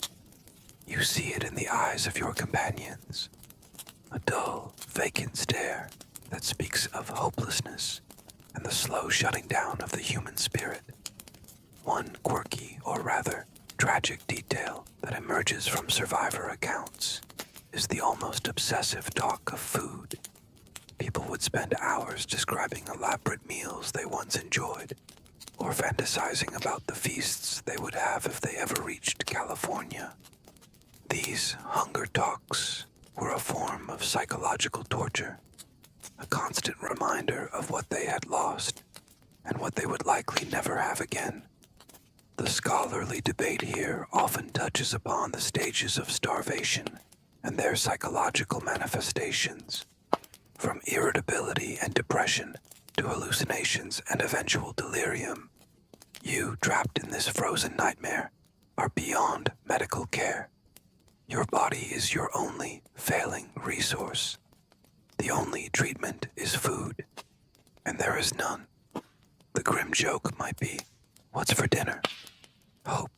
You see it in the eyes of your companions, a dull, vacant stare that speaks of hopelessness and the slow shutting down of the human spirit. One quirky, or rather tragic detail that emerges from survivor accounts is the almost obsessive talk of food. People would spend hours describing elaborate meals they once enjoyed, or fantasizing about the feasts they would have if they ever reached California. These hunger talks were a form of psychological torture, a constant reminder of what they had lost and what they would likely never have again. The scholarly debate here often touches upon the stages of starvation and their psychological manifestations, from irritability and depression to hallucinations and eventual delirium. You, trapped in this frozen nightmare, are beyond medical care. Your body is your only failing resource. The only treatment is food, and there is none. The grim joke might be, what's for dinner? Hope,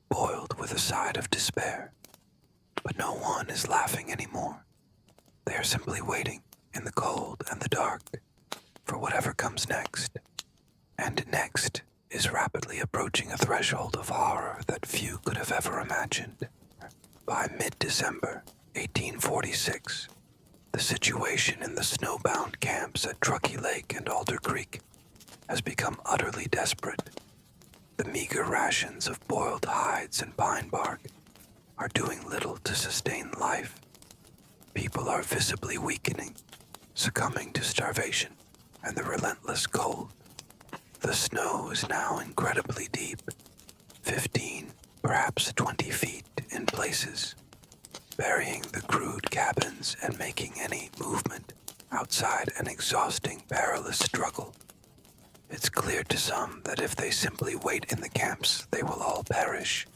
boiled with a side of despair. But no one is laughing anymore. They are simply waiting in the cold and the dark for whatever comes next. And next is rapidly approaching a threshold of horror that few could have ever imagined. By mid-December 1846, the situation in the snowbound camps at Truckee Lake and Alder Creek has become utterly desperate. The meager rations of boiled hides and pine bark are doing little to sustain life. People are visibly weakening, succumbing to starvation and the relentless cold. The snow is now incredibly deep, 15, perhaps 20 feet in places, burying the crude cabins and making any movement outside an exhausting, perilous struggle. It's clear to some that if they simply wait in the camps, they will all perish.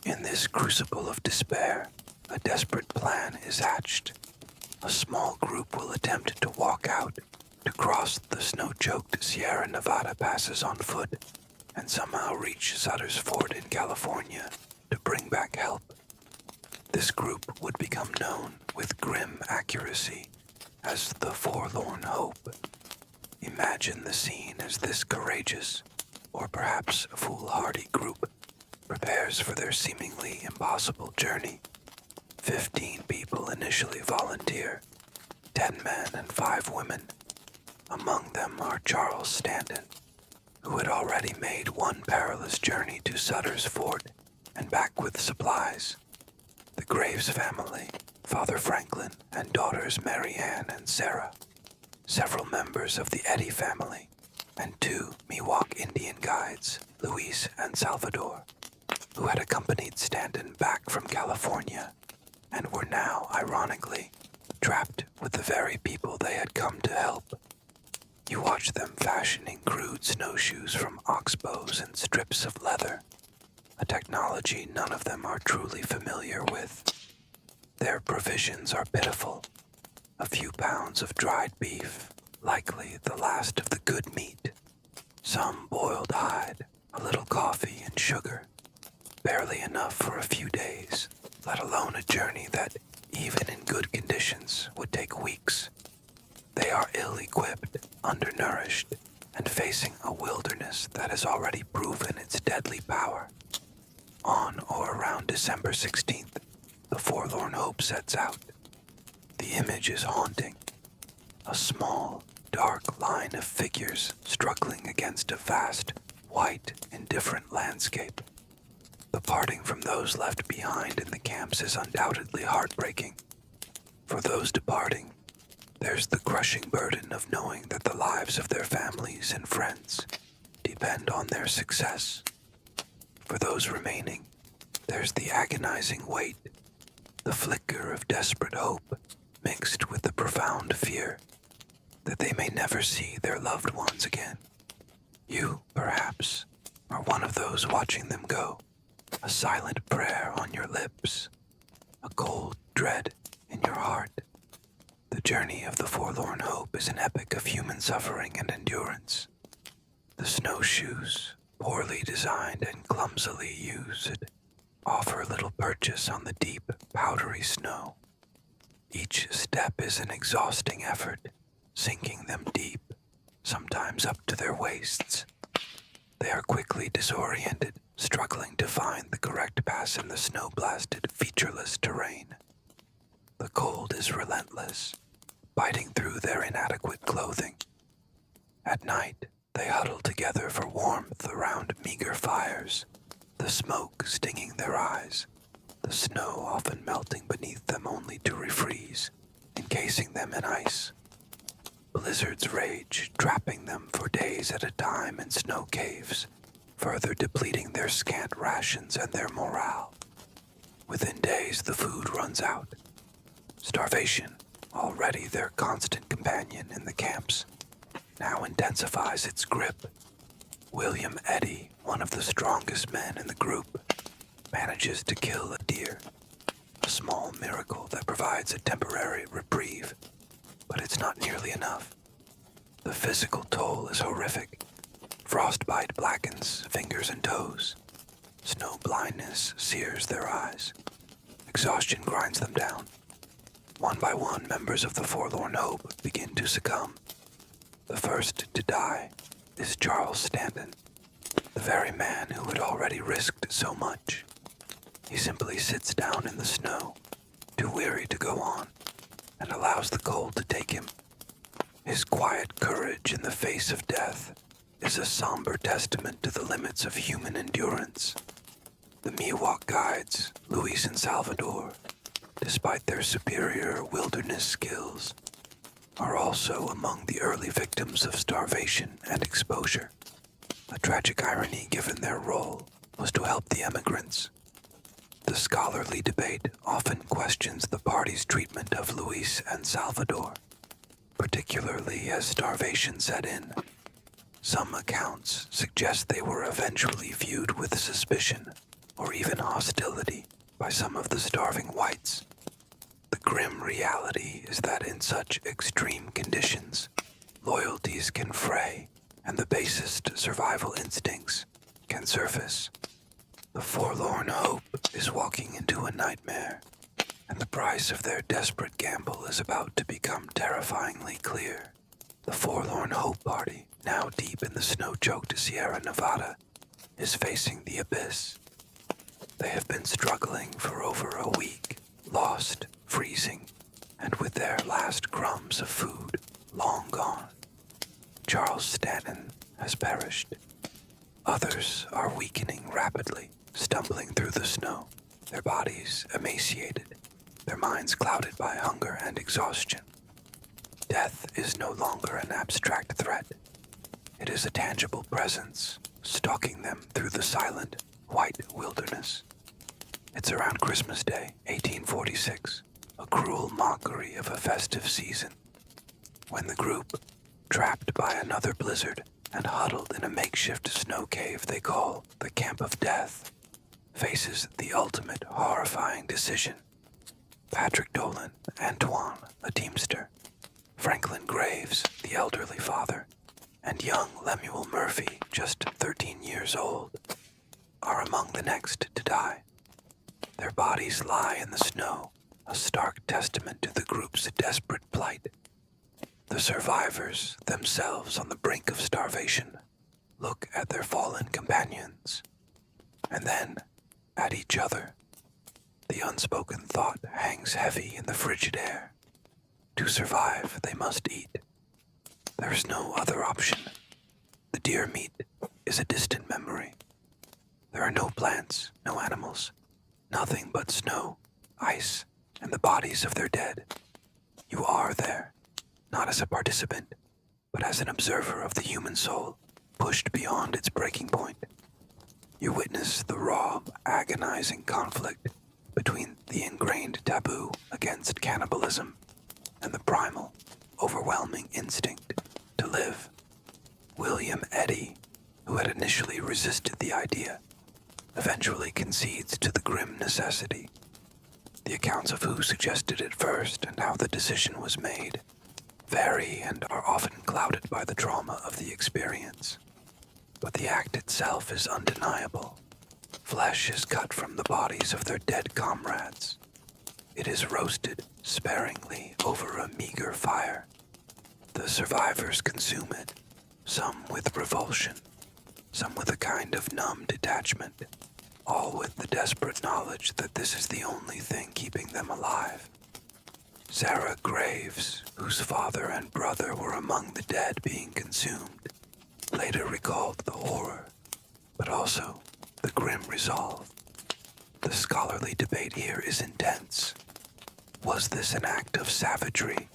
In this crucible of despair, a desperate plan is hatched. A small group will attempt to walk out, to cross the snow-choked Sierra Nevada passes on foot, and somehow reach Sutter's Fort in California to bring back help. This group would become known with grim accuracy as the Forlorn Hope. Imagine the scene as this courageous, or perhaps foolhardy group prepares for their seemingly impossible journey. 15 people initially volunteer, 10 men and 5 women. Among them are Charles Stanton, who had already made one perilous journey to Sutter's Fort and back with supplies. The Graves family, Father Franklin and daughters Mary Ann and Sarah. Several members of the Eddy family, and 2 Miwok Indian guides, Luis and Salvador, who had accompanied Stanton back from California and were now, ironically, trapped with the very people they had come to help. You watch them fashioning crude snowshoes from oxbows and strips of leather, a technology none of them are truly familiar with. Their provisions are pitiful. A few pounds of dried beef, likely the last of the good meat. Some boiled hide, a little coffee and sugar. Barely enough for a few days, let alone a journey that, even in good conditions, would take weeks. They are ill-equipped, undernourished, and facing a wilderness that has already proven its deadly power. On or around December 16th, the Forlorn Hope sets out. The image is haunting. A small, dark line of figures struggling against a vast, white, indifferent landscape. The parting from those left behind in the camps is undoubtedly heartbreaking. For those departing, there's the crushing burden of knowing that the lives of their families and friends depend on their success. For those remaining, there's the agonizing weight, the flicker of desperate hope mixed with the profound fear that they may never see their loved ones again. You, perhaps, are one of those watching them go, a silent prayer on your lips, a cold dread in your heart. The journey of the forlorn hope is an epic of human suffering and endurance. The snowshoes, poorly designed and clumsily used, offer little purchase on the deep, powdery snow. Each step is an exhausting effort, sinking them deep, sometimes up to their waists. They are quickly disoriented, struggling to find the correct pass in the snow-blasted, featureless terrain. The cold is relentless, biting through their inadequate clothing. At night, they huddle together for warmth around meager fires, the smoke stinging their eyes, the snow often melting beneath them only to refreeze, encasing them in ice. Blizzards rage, trapping them for days at a time in snow caves, further depleting their scant rations and their morale. Within days, the food runs out. Starvation, already their constant companion in the camps, now intensifies its grip. William Eddy, one of the strongest men in the group, manages to kill a deer, a small miracle that provides a temporary reprieve, but it's not nearly enough. The physical toll is horrific. Frostbite blackens fingers and toes. Snow blindness sears their eyes. Exhaustion grinds them down. One by one, members of the Forlorn Hope begin to succumb. The first to die is Charles Stanton, the very man who had already risked so much. He simply sits down in the snow, too weary to go on, and allows the cold to take him. His quiet courage in the face of death is a somber testament to the limits of human endurance. The Miwok guides, Luis and Salvador, despite their superior wilderness skills, are also among the early victims of starvation and exposure. A tragic irony given their role was to help the emigrants. The scholarly debate often questions the party's treatment of Luis and Salvador, particularly as starvation set in. Some accounts suggest they were eventually viewed with suspicion or even hostility by some of the starving whites. The grim reality is that in such extreme conditions, loyalties can fray and the basest survival instincts can surface. The forlorn hope is walking into a nightmare, and the price of their desperate gamble is about to become terrifyingly clear. The Forlorn Hope Party, now deep in the snow-choked Sierra Nevada, is facing the abyss. They have been struggling for over a week, lost, freezing, and with their last crumbs of food long gone. Charles Stanton has perished. Others are weakening rapidly, stumbling through the snow, their bodies emaciated, their minds clouded by hunger and exhaustion. Death is no longer an abstract threat. It is a tangible presence, stalking them through the silent, white wilderness. It's around Christmas Day, 1846, a cruel mockery of a festive season, when the group, trapped by another blizzard and huddled in a makeshift snow cave they call the Camp of Death, faces the ultimate horrifying decision. Patrick Dolan, Antoine, a teamster, Franklin Graves, the elderly father, and young Lemuel Murphy, just 13 years old, are among the next to die. Their bodies lie in the snow, a stark testament to the group's desperate plight. The survivors, themselves on the brink of starvation, look at their fallen companions, and then at each other. The unspoken thought hangs heavy in the frigid air. To survive, they must eat. There is no other option. The deer meat is a distant memory. There are no plants, no animals, nothing but snow, ice, and the bodies of their dead. You are there, not as a participant, but as an observer of the human soul, pushed beyond its breaking point. You witness the raw, agonizing conflict between the ingrained taboo against cannibalism and the primal, overwhelming instinct to live. William Eddy, who had initially resisted the idea, eventually concedes to the grim necessity. The accounts of who suggested it first and how the decision was made vary and are often clouded by the trauma of the experience. But the act itself is undeniable. Flesh is cut from the bodies of their dead comrades. It is roasted sparingly over a meager fire. The survivors consume it, some with revulsion, some with a kind of numb detachment, all with the desperate knowledge that this is the only thing keeping them alive. Sarah Graves, whose father and brother were among the dead being consumed, later recalled the horror, but also the grim resolve. The scholarly debate here is intense. Was this an act of savagery,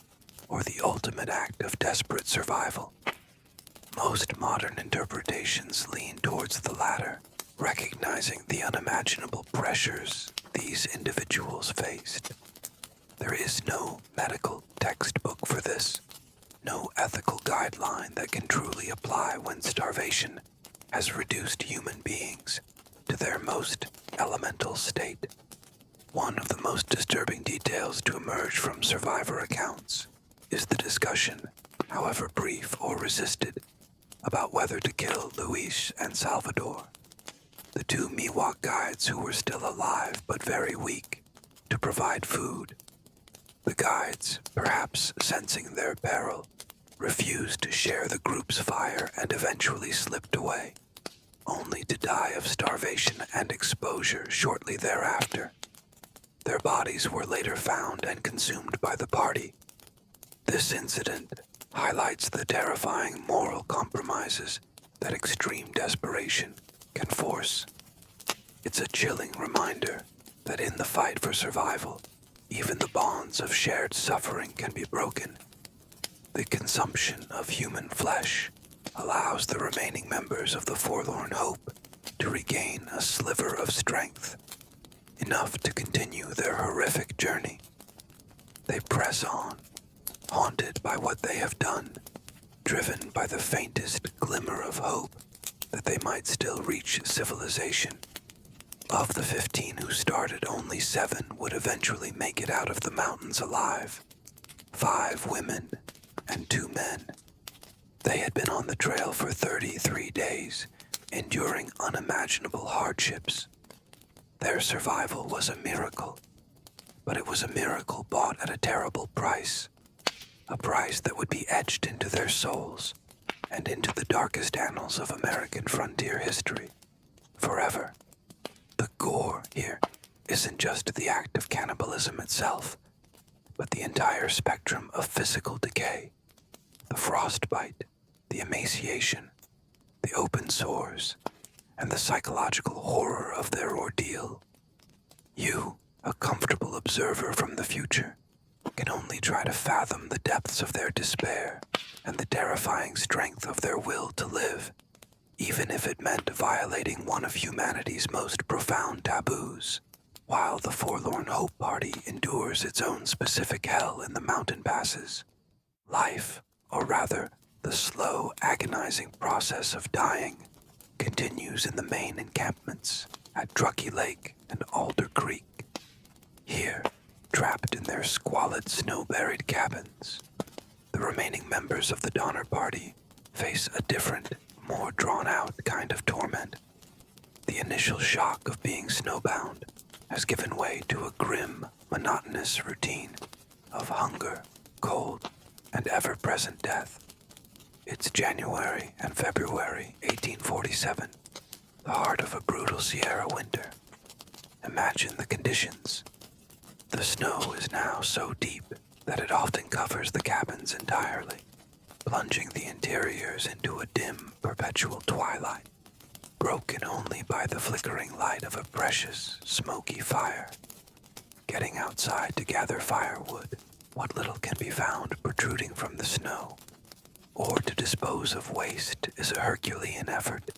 or the ultimate act of desperate survival? Most modern interpretations lean towards the latter, recognizing the unimaginable pressures these individuals faced. There is no medical textbook for this, no ethical guideline that can truly apply when starvation has reduced human beings to their most elemental state. One of the most disturbing details to emerge from survivor accounts is the discussion, however brief or resisted, about whether to kill Luis and Salvador, the two Miwok guides who were still alive but very weak, to provide food. The guides, perhaps sensing their peril, refused to share the group's fire and eventually slipped away, only to die of starvation and exposure shortly thereafter. Their bodies were later found and consumed by the party. This incident highlights the terrifying moral compromises that extreme desperation can force. It's a chilling reminder that in the fight for survival, even the bonds of shared suffering can be broken. The consumption of human flesh allows the remaining members of the Forlorn Hope to regain a sliver of strength, enough to continue their horrific journey. They press on, haunted by what they have done, driven by the faintest glimmer of hope that they might still reach civilization. Of the 15 who started, only 7 would eventually make it out of the mountains alive. 5 women and 2 men. They had been on the trail for 33 days, enduring unimaginable hardships. Their survival was a miracle, but it was a miracle bought at a terrible price. A price that would be etched into their souls and into the darkest annals of American frontier history, forever. The gore here isn't just the act of cannibalism itself, but the entire spectrum of physical decay. The frostbite, the emaciation, the open sores, and the psychological horror of their ordeal. You, a comfortable observer from the future, can only try to fathom the depths of their despair and the terrifying strength of their will to live, even if it meant violating one of humanity's most profound taboos, while the Forlorn Hope Party endures its own specific hell in the mountain passes. Life, or rather, the slow, agonizing process of dying, continues in the main encampments at Truckee Lake and Alder Creek. Here, trapped in their squalid, snow-buried cabins, the remaining members of the Donner Party face a different, more drawn-out kind of torment. The initial shock of being snowbound has given way to a grim, monotonous routine of hunger, cold, and ever-present death. It's January and February 1847, the heart of a brutal Sierra winter. Imagine the conditions. The snow is now so deep that it often covers the cabins entirely, plunging the interiors into a dim, perpetual twilight, broken only by the flickering light of a precious, smoky fire. Getting outside to gather firewood, what little can be found protruding from the snow, or to dispose of waste is a Herculean effort,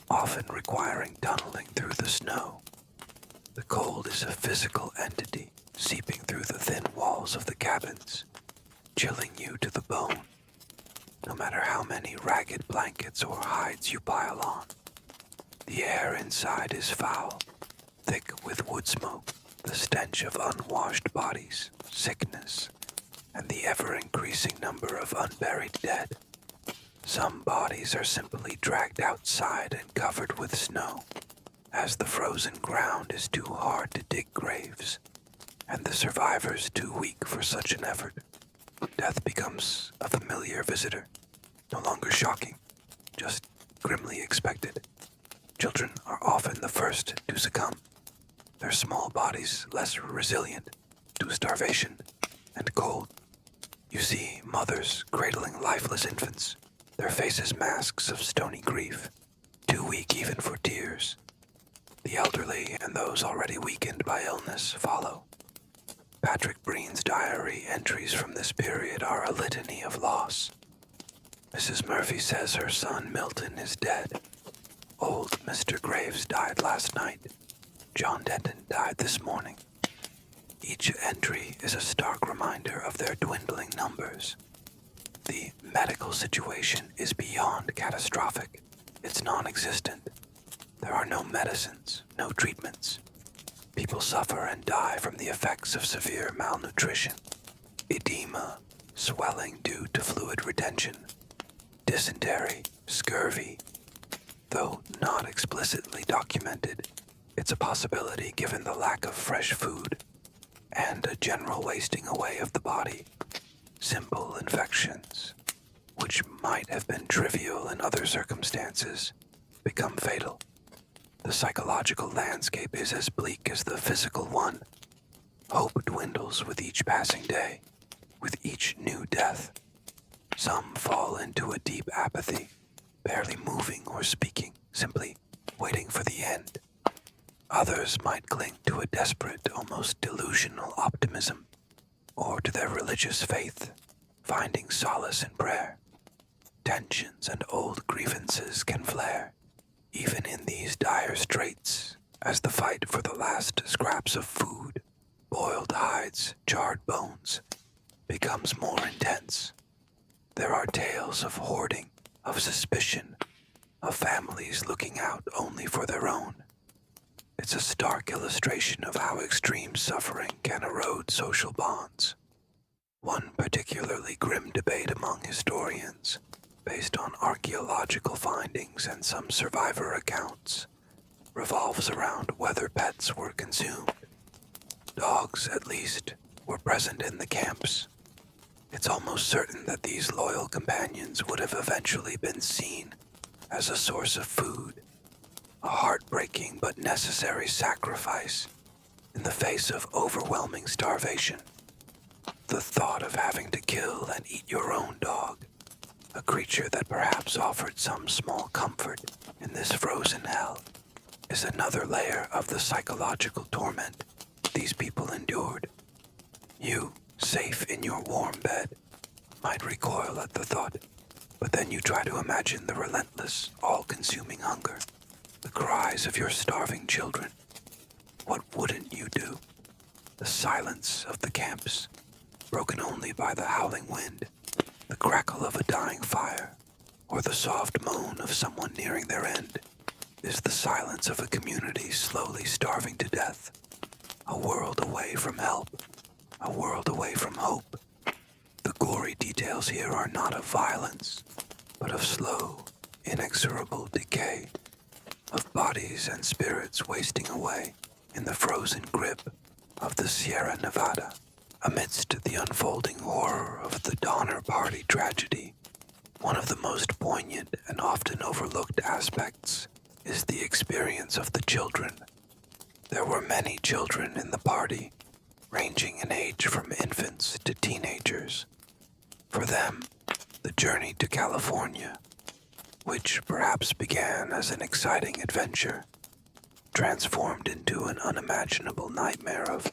often requiring tunneling through the snow. The cold is a physical entity, seeping through the thin walls of the cabins, chilling you to the bone, no matter how many ragged blankets or hides you pile on. The air inside is foul, thick with wood smoke, the stench of unwashed bodies, sickness, and the ever-increasing number of unburied dead. Some bodies are simply dragged outside and covered with snow, as the frozen ground is too hard to dig graves, and the survivors too weak for such an effort. Death becomes a familiar visitor, no longer shocking, just grimly expected. Children are often the first to succumb, their small bodies less resilient to starvation and cold. You see mothers cradling lifeless infants, their faces masks of stony grief, too weak even for tears. The elderly and those already weakened by illness follow. Patrick Breen's diary entries from this period are a litany of loss. Mrs. Murphy says her son Milton is dead. Old Mr. Graves died last night. John Denton died this morning. Each entry is a stark reminder of their dwindling numbers. The medical situation is beyond catastrophic. It's non-existent. There are no medicines, no treatments. People suffer and die from the effects of severe malnutrition, edema, swelling due to fluid retention, dysentery, scurvy. Though not explicitly documented, it's a possibility given the lack of fresh food and a general wasting away of the body. Simple infections, which might have been trivial in other circumstances, become fatal. The psychological landscape is as bleak as the physical one. Hope dwindles with each passing day, with each new death. Some fall into a deep apathy, barely moving or speaking, simply waiting for the end. Others might cling to a desperate, almost delusional optimism, or to their religious faith, finding solace in prayer. Tensions and old grievances can flare, even in these dire straits, as the fight for the last scraps of food, boiled hides, charred bones, becomes more intense. There are tales of hoarding, of suspicion, of families looking out only for their own. It's a stark illustration of how extreme suffering can erode social bonds. One particularly grim debate among historians, based on archaeological findings and some survivor accounts, revolves around whether pets were consumed. Dogs, at least, were present in the camps. It's almost certain that these loyal companions would have eventually been seen as a source of food, a heartbreaking but necessary sacrifice in the face of overwhelming starvation. The thought of having to kill and eat your own dog, a creature that perhaps offered some small comfort in this frozen hell, is another layer of the psychological torment these people endured. You, safe in your warm bed, might recoil at the thought, but then you try to imagine the relentless, all-consuming hunger, the cries of your starving children. What wouldn't you do? The silence of the camps, broken only by the howling wind, the crackle of a dying fire, or the soft moan of someone nearing their end, is the silence of a community slowly starving to death. A world away from help, a world away from hope. The gory details here are not of violence, but of slow, inexorable decay, of bodies and spirits wasting away in the frozen grip of the Sierra Nevada. Amidst the unfolding horror of the Donner Party tragedy, one of the most poignant and often overlooked aspects is the experience of the children. There were many children in the party, ranging in age from infants to teenagers. For them, the journey to California, which perhaps began as an exciting adventure, transformed into an unimaginable nightmare of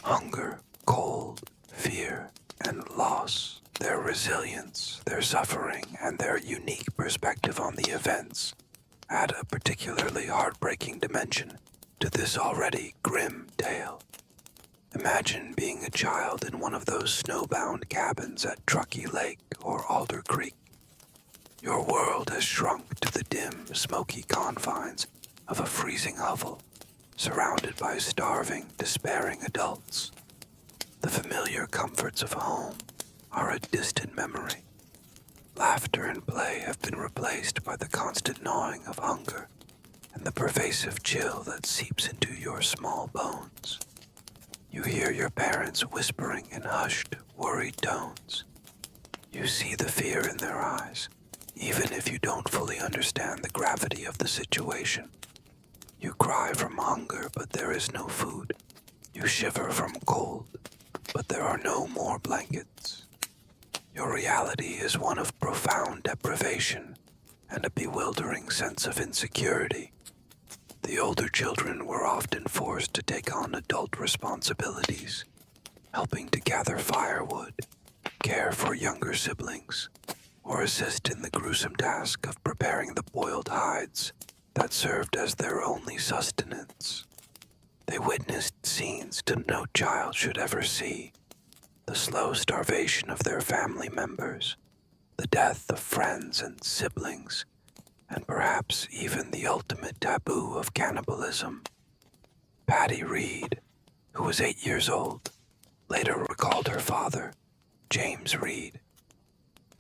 hunger, cold, fear, and loss. Their resilience, their suffering, and their unique perspective on the events add a particularly heartbreaking dimension to this already grim tale. Imagine being a child in one of those snowbound cabins at Truckee Lake or Alder Creek. Your world has shrunk to the dim, smoky confines of a freezing hovel, surrounded by starving, despairing adults. The familiar comforts of home are a distant memory. Laughter and play have been replaced by the constant gnawing of hunger and the pervasive chill that seeps into your small bones. You hear your parents whispering in hushed, worried tones. You see the fear in their eyes, even if you don't fully understand the gravity of the situation. You cry from hunger, but there is no food. You shiver from cold, but there are no more blankets. Your reality is one of profound deprivation and a bewildering sense of insecurity. The older children were often forced to take on adult responsibilities, helping to gather firewood, care for younger siblings, or assist in the gruesome task of preparing the boiled hides that served as their only sustenance. They witnessed scenes no child should ever see: the slow starvation of their family members, the death of friends and siblings, and perhaps even the ultimate taboo of cannibalism. Patty Reed, who was 8 years old, later recalled her father, James Reed,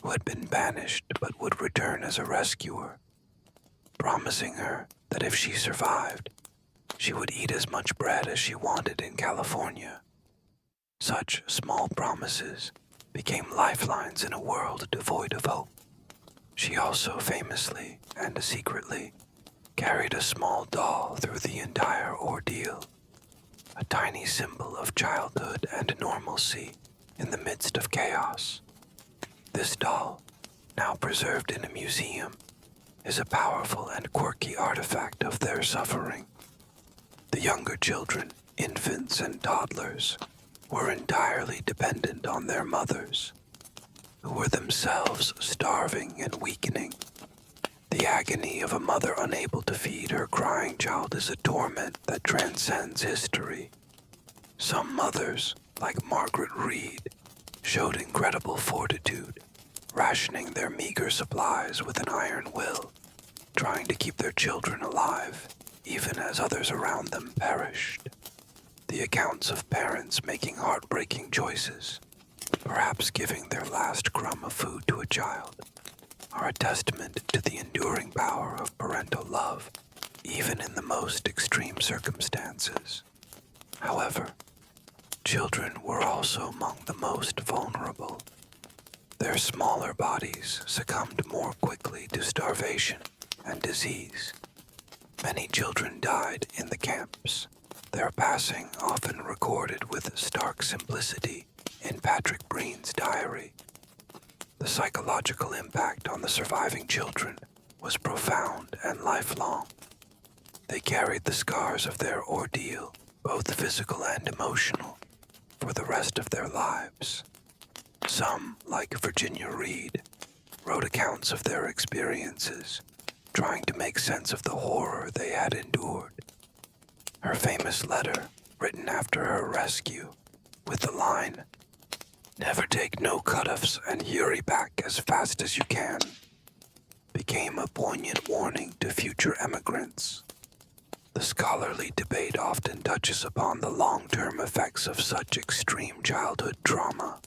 who had been banished but would return as a rescuer, promising her that if she survived, she would eat as much bread as she wanted in California. Such small promises became lifelines in a world devoid of hope. She also famously and secretly carried a small doll through the entire ordeal, a tiny symbol of childhood and normalcy in the midst of chaos. This doll, now preserved in a museum, is a powerful and quirky artifact of their suffering. The younger children, infants and toddlers, were entirely dependent on their mothers, who were themselves starving and weakening. The agony of a mother unable to feed her crying child is a torment that transcends history. Some mothers, like Margaret Reed, showed incredible fortitude, rationing their meager supplies with an iron will, trying to keep their children alive, even as others around them perished. The accounts of parents making heartbreaking choices, perhaps giving their last crumb of food to a child, are a testament to the enduring power of parental love, even in the most extreme circumstances. However, children were also among the most vulnerable. Their smaller bodies succumbed more quickly to starvation and disease. Many children died in the camps, their passing often recorded with stark simplicity in Patrick Breen's diary. The psychological impact on the surviving children was profound and lifelong. They carried the scars of their ordeal, both physical and emotional, for the rest of their lives. Some, like Virginia Reed, wrote accounts of their experiences, trying to make sense of the horror they had endured. Her famous letter, written after her rescue, with the line, "Never take no cutoffs and hurry back as fast as you can," became a poignant warning to future emigrants. The scholarly debate often touches upon the long-term effects of such extreme childhood trauma.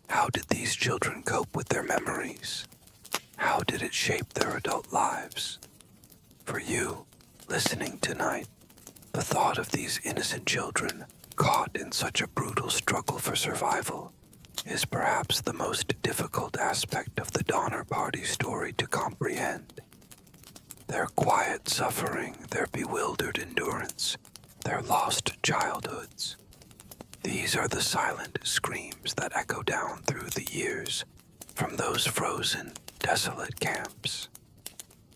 How did these children cope with their memories? How did it shape their adult lives? For you, listening tonight, the thought of these innocent children caught in such a brutal struggle for survival is perhaps the most difficult aspect of the Donner Party story to comprehend. Their quiet suffering, their bewildered endurance, their lost childhoods. These are the silent screams that echo down through the years from those frozen, desolate camps.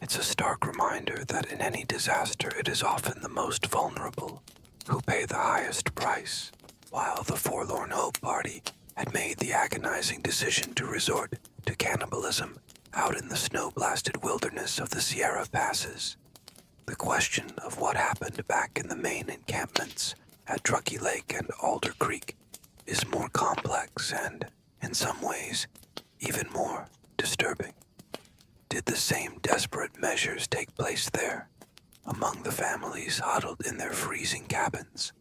It's a stark reminder that in any disaster it is often the most vulnerable who pay the highest price, while the Forlorn Hope Party had made the agonizing decision to resort to cannibalism out in the snow-blasted wilderness of the Sierra Passes. The question of what happened back in the main encampments at Truckee Lake and Alder Creek is more complex and, in some ways, even more disturbing. Did the same desperate measures take place there? among the families huddled in their freezing cabins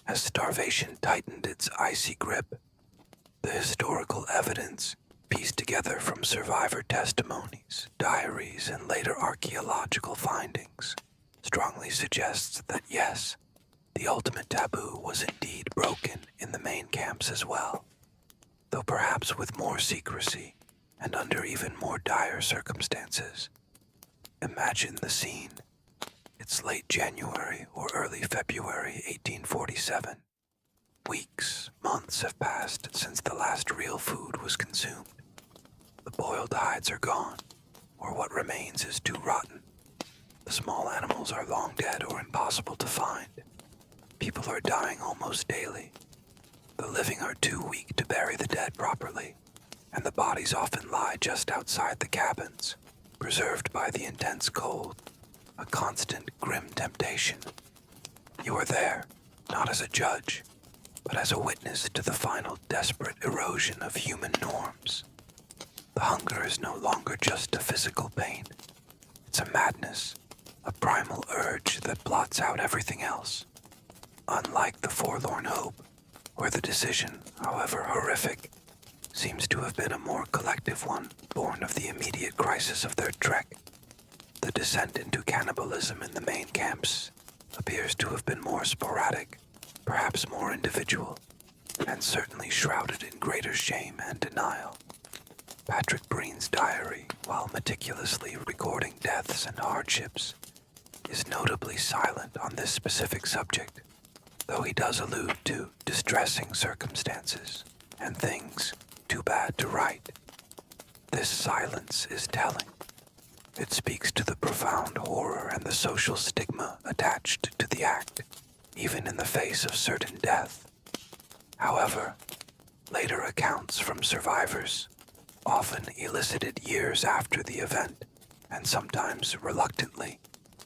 as starvation tightened its icy grip. The historical evidence, pieced together from survivor testimonies, diaries, and later archaeological findings, strongly suggests that yes, the ultimate taboo was indeed broken in the main camps as well, though perhaps with more secrecy and under even more dire circumstances. Imagine the scene. It's late January or early February 1847. Weeks, months have passed since the last real food was consumed. The boiled hides are gone, or what remains is too rotten. The small animals are long dead or impossible to find. People are dying almost daily. The living are too weak to bury the dead properly, and the bodies often lie just outside the cabins, preserved by the intense cold, a constant grim temptation. You are there, not as a judge, but as a witness to the final desperate erosion of human norms. The hunger is no longer just a physical pain. It's a madness, a primal urge that blots out everything else. Unlike the forlorn hope, where the decision, however horrific, seems to have been a more collective one, born of the immediate crisis of their trek. The descent into cannibalism in the main camps appears to have been more sporadic, perhaps more individual, and certainly shrouded in greater shame and denial. Patrick Breen's diary, while meticulously recording deaths and hardships, is notably silent on this specific subject, though he does allude to distressing circumstances and things too bad to write. This silence is telling. It speaks to the profound horror and the social stigma attached to the act, even in the face of certain death. However, later accounts from survivors, often elicited years after the event, and sometimes reluctantly,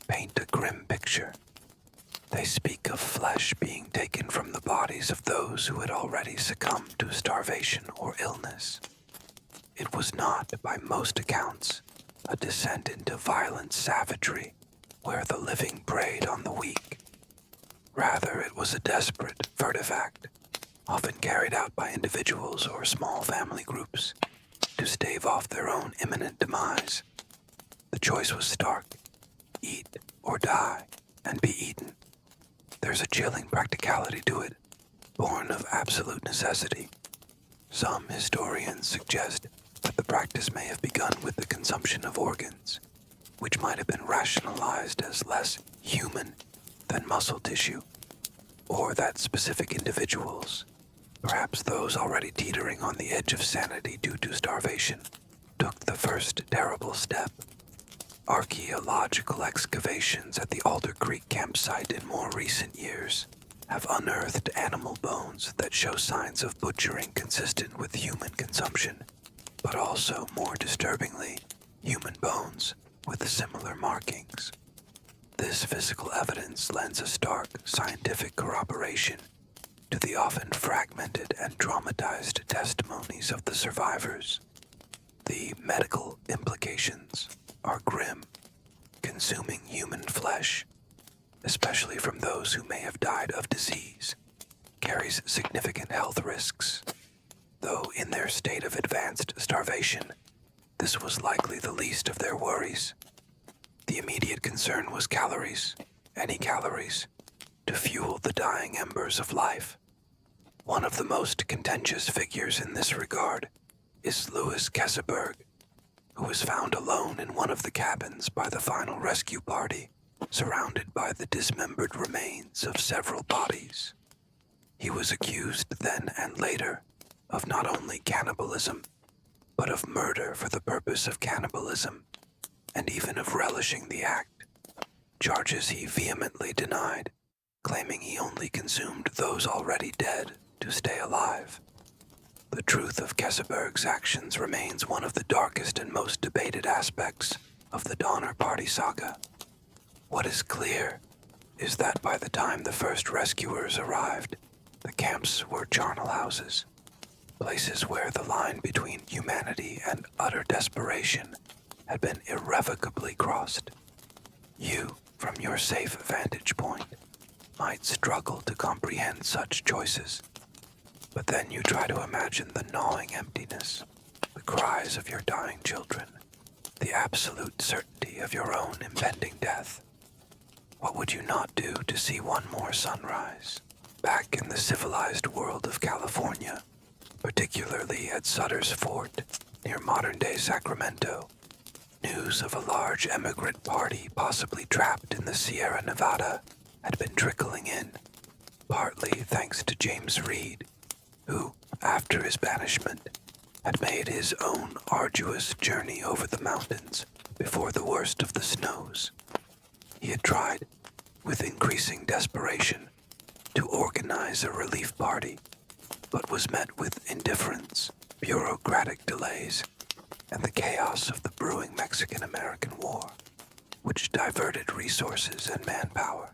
paint a grim picture. They speak of flesh being taken from the bodies of those who had already succumbed to starvation or illness. It was not, by most accounts, a descent into violent savagery where the living preyed on the weak. Rather, it was a desperate, furtive act, often carried out by individuals or small family groups, to stave off their own imminent demise. The choice was stark: eat or die, and be eaten. There's a chilling practicality to it, born of absolute necessity. Some historians suggest that the practice may have begun with the consumption of organs, which might have been rationalized as less human than muscle tissue, or that specific individuals, perhaps those already teetering on the edge of sanity due to starvation, took the first terrible step. Archaeological excavations at the Alder Creek campsite in more recent years have unearthed animal bones that show signs of butchering consistent with human consumption, but also, more disturbingly, human bones with similar markings. This physical evidence lends a stark scientific corroboration to the often fragmented and traumatized testimonies of the survivors. The medical implications are grim. Consuming human flesh, especially from those who may have died of disease, carries significant health risks. Though in their state of advanced starvation, this was likely the least of their worries. The immediate concern was calories, any calories, to fuel the dying embers of life. One of the most contentious figures in this regard is Louis Keseberg, who was found alone in one of the cabins by the final rescue party, surrounded by the dismembered remains of several bodies. He was accused then and later of not only cannibalism, but of murder for the purpose of cannibalism, and even of relishing the act, charges he vehemently denied, claiming he only consumed those already dead to stay alive. The truth of Keseberg's actions remains one of the darkest and most debated aspects of the Donner Party saga. What is clear is that by the time the first rescuers arrived, the camps were charnel houses, places where the line between humanity and utter desperation had been irrevocably crossed. You, from your safe vantage point, might struggle to comprehend such choices. But then you try to imagine the gnawing emptiness, the cries of your dying children, the absolute certainty of your own impending death. What would you not do to see one more sunrise? Back in the civilized world of California, particularly at Sutter's Fort, near modern-day Sacramento, news of a large emigrant party possibly trapped in the Sierra Nevada had been trickling in, partly thanks to James Reed, who, after his banishment, had made his own arduous journey over the mountains before the worst of the snows. He had tried, with increasing desperation, to organize a relief party, but was met with indifference, bureaucratic delays, and the chaos of the brewing Mexican-American War, which diverted resources and manpower.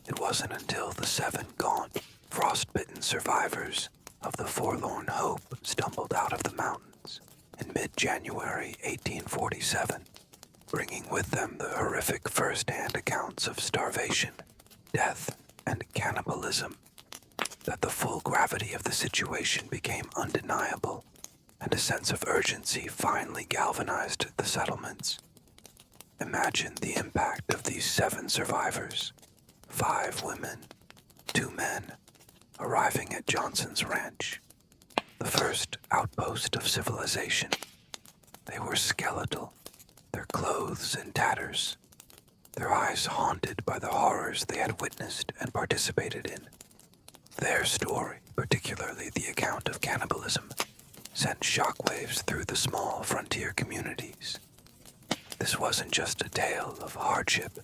It wasn't until the 7 gaunt, frost-bitten survivors of the Forlorn Hope stumbled out of the mountains in mid-January 1847, bringing with them the horrific first-hand accounts of starvation, death, and cannibalism, that the full gravity of the situation became undeniable, and a sense of urgency finally galvanized the settlements. Imagine the impact of these 7 survivors, 5 women, 2 men, arriving at Johnson's Ranch, the first outpost of civilization. They were skeletal, their clothes in tatters, their eyes haunted by the horrors they had witnessed and participated in. Their story, particularly the account of cannibalism, sent shockwaves through the small frontier communities. This wasn't just a tale of hardship.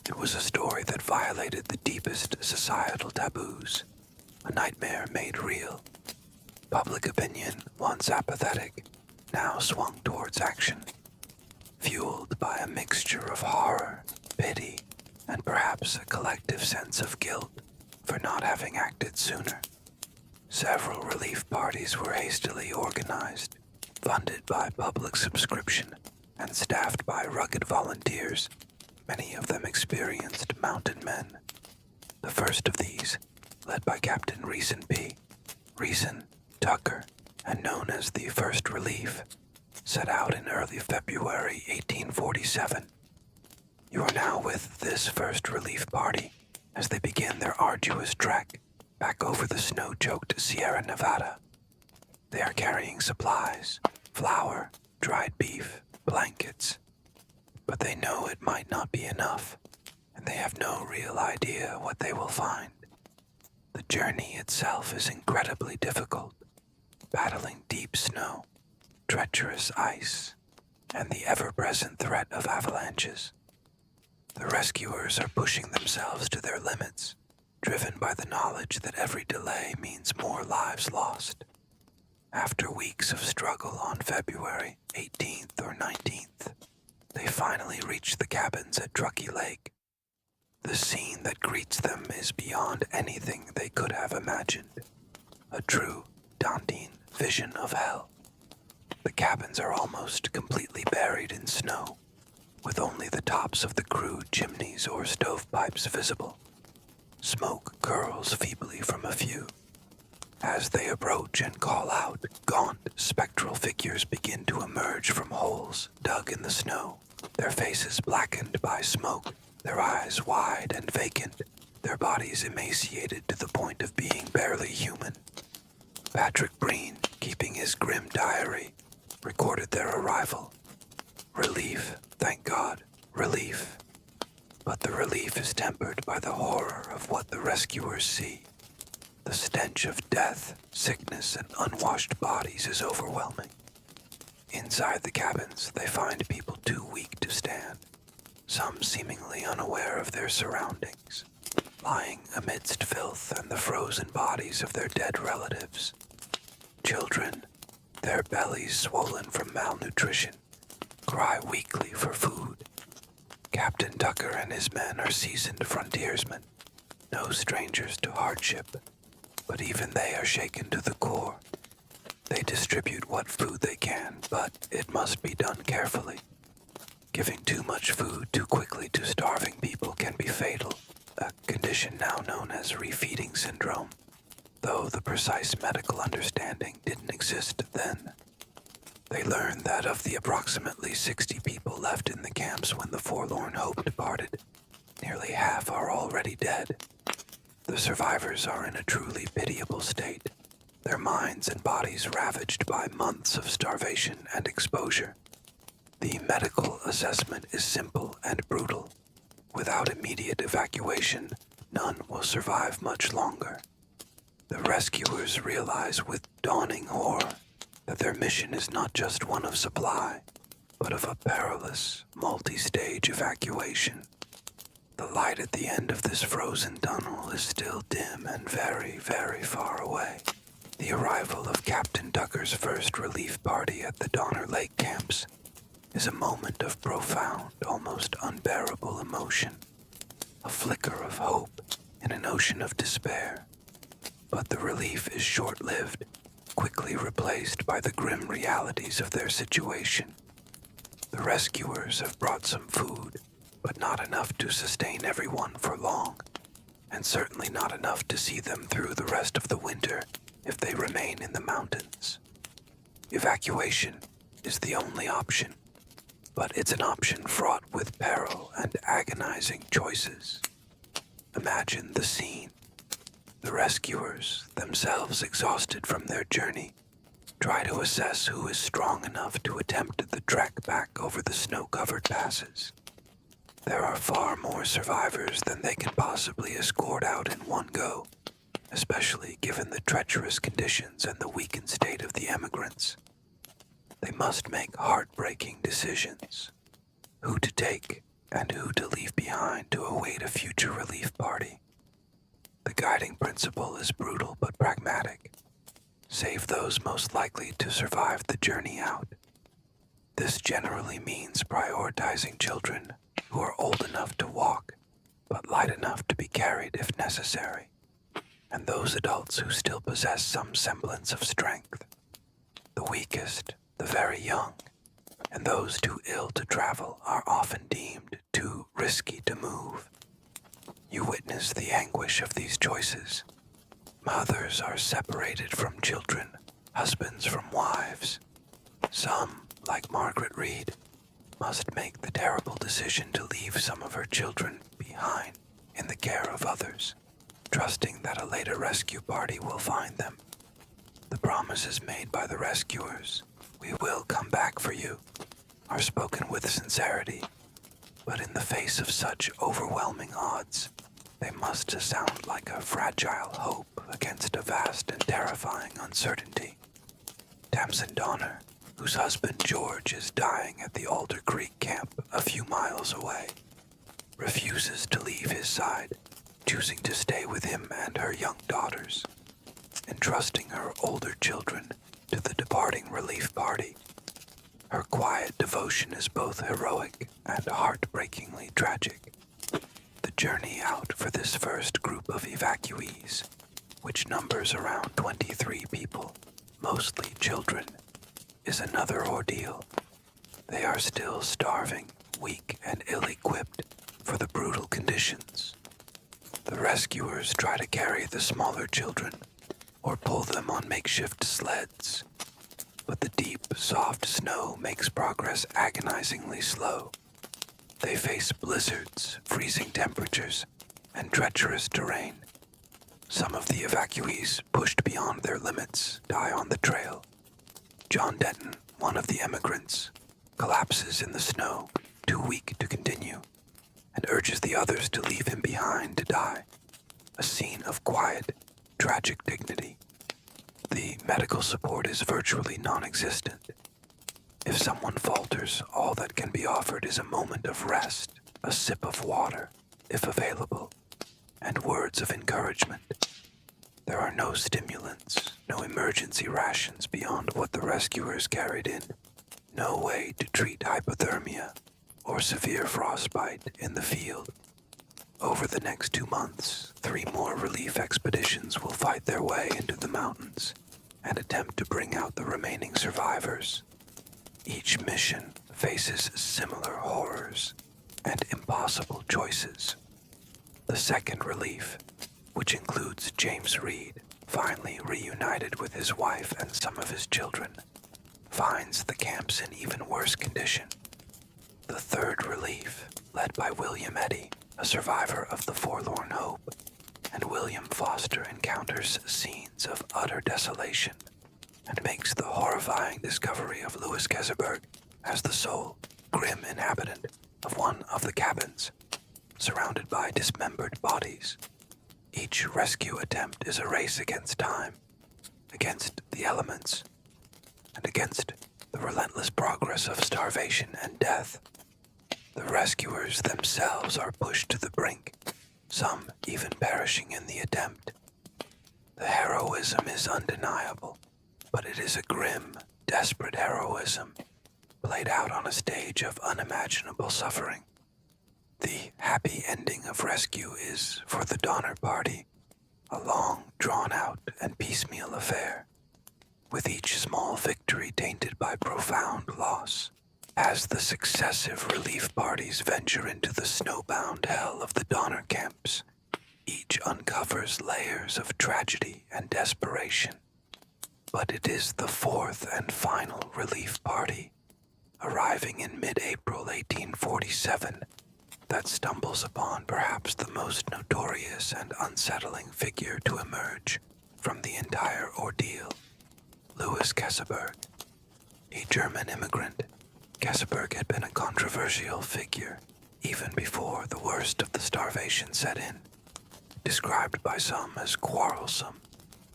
It was a story that violated the deepest societal taboos, a nightmare made real. Public opinion, once apathetic, now swung towards action, fueled by a mixture of horror, pity, and perhaps a collective sense of guilt for not having acted sooner. Several relief parties were hastily organized, funded by public subscription, and staffed by rugged volunteers, many of them experienced mountain men. The first of these, led by Captain Reason P. Reason, Tucker, and known as the First Relief, set out in early February 1847. You are now with this First Relief Party as they begin their arduous trek back over the snow-choked Sierra Nevada. They are carrying supplies, flour, dried beef, blankets, but they know it might not be enough, and they have no real idea what they will find. The journey itself is incredibly difficult, battling deep snow, treacherous ice, and the ever-present threat of avalanches. The rescuers are pushing themselves to their limits, driven by the knowledge that every delay means more lives lost. After weeks of struggle on February 18th or 19th, they finally reach the cabins at Truckee Lake. The scene that greets them is beyond anything they could have imagined. A true Dantine vision of hell. The cabins are almost completely buried in snow, with only the tops of the crude chimneys or stovepipes visible. Smoke curls feebly from a few. As they approach and call out, gaunt, spectral figures begin to emerge from holes dug in the snow, their faces blackened by smoke, their eyes wide and vacant, their bodies emaciated to the point of being barely human. Patrick Breen, keeping his grim diary, recorded their arrival. Relief, thank God, relief. But the relief is tempered by the horror of what the rescuers see. The stench of death, sickness, and unwashed bodies is overwhelming. Inside the cabins, they find people too weak to stand, some seemingly unaware of their surroundings, lying amidst filth and the frozen bodies of their dead relatives. Children, their bellies swollen from malnutrition, cry weakly for food. Captain Tucker and his men are seasoned frontiersmen, no strangers to hardship, but even they are shaken to the core. They distribute what food they can, but it must be done carefully. Giving too much food too quickly to starving people can be fatal, a condition now known as refeeding syndrome, though the precise medical understanding didn't exist then. They learned that of the approximately 60 people left in the camps when the forlorn hope departed, nearly half are already dead. The survivors are in a truly pitiable state, their minds and bodies ravaged by months of starvation and exposure. The medical assessment is simple and brutal. Without immediate evacuation, none will survive much longer. The rescuers realize with dawning horror that their mission is not just one of supply, but of a perilous, multi-stage evacuation. The light at the end of this frozen tunnel is still dim and very, very far away. The arrival of Captain Tucker's first relief party at the Donner Lake camps is a moment of profound, almost unbearable emotion, a flicker of hope in an ocean of despair. But the relief is short-lived, quickly replaced by the grim realities of their situation. The rescuers have brought some food, but not enough to sustain everyone for long, and certainly not enough to see them through the rest of the winter if they remain in the mountains. Evacuation is the only option, but it's an option fraught with peril and agonizing choices. Imagine the scene. The rescuers, themselves exhausted from their journey, try to assess who is strong enough to attempt the trek back over the snow-covered passes. There are far more survivors than they can possibly escort out in one go, especially given the treacherous conditions and the weakened state of the emigrants. They must make heartbreaking decisions: who to take and who to leave behind to await a future relief party. The guiding principle is brutal but pragmatic. Save those most likely to survive the journey out. This generally means prioritizing children who are old enough to walk, but light enough to be carried if necessary, and those adults who still possess some semblance of strength. The weakest, the very young, and those too ill to travel are often deemed too risky to move. You witness the anguish of these choices. Mothers are separated from children, husbands from wives. Some, like Margaret Reed, must make the terrible decision to leave some of her children behind in the care of others, trusting that a later rescue party will find them. The promises made by the rescuers, "We will come back for you," are spoken with sincerity, but in the face of such overwhelming odds, they must sound like a fragile hope against a vast and terrifying uncertainty. Tamsin Donner, whose husband George is dying at the Alder Creek camp a few miles away, refuses to leave his side, choosing to stay with him and her young daughters, entrusting her older children to the departing relief party. Her quiet devotion is both heroic and heartbreakingly tragic. The journey out for this first group of evacuees, which numbers around 23 people, mostly children, is another ordeal. They are still starving, weak, and ill-equipped for the brutal conditions. The rescuers try to carry the smaller children or pull them on makeshift sleds, but the deep, soft snow makes progress agonizingly slow. They face blizzards, freezing temperatures, and treacherous terrain. Some of the evacuees, pushed beyond their limits, die on the trail. John Denton, one of the emigrants, collapses in the snow, too weak to continue, and urges the others to leave him behind to die. A scene of quiet, tragic dignity. The medical support is virtually non-existent. If someone falters, all that can be offered is a moment of rest, a sip of water, if available, and words of encouragement. There are no stimulants, no emergency rations beyond what the rescuers carried in, no way to treat hypothermia or severe frostbite in the field. Over the next 2 months, 3 more relief expeditions will fight their way into the mountains and attempt to bring out the remaining survivors. Each mission faces similar horrors and impossible choices. The second relief, which includes James Reed, finally reunited with his wife and some of his children, finds the camps in even worse condition. The third relief, led by William Eddy, a survivor of the Forlorn Hope, and William Foster encounters scenes of utter desolation and makes the horrifying discovery of Louis Keseberg as the sole, grim inhabitant of one of the cabins, surrounded by dismembered bodies. Each rescue attempt is a race against time, against the elements, and against the relentless progress of starvation and death. The rescuers themselves are pushed to the brink, some even perishing in the attempt. The heroism is undeniable, but it is a grim, desperate heroism, played out on a stage of unimaginable suffering. The happy ending of rescue is, for the Donner Party, a long, drawn-out, and piecemeal affair, with each small victory tainted by profound loss. As the successive relief parties venture into the snowbound hell of the Donner camps, each uncovers layers of tragedy and desperation. But it is the fourth and final relief party, arriving in mid-April 1847, that stumbles upon perhaps the most notorious and unsettling figure to emerge from the entire ordeal, Louis Keseberg. A German immigrant, Keseberg had been a controversial figure even before the worst of the starvation set in, described by some as quarrelsome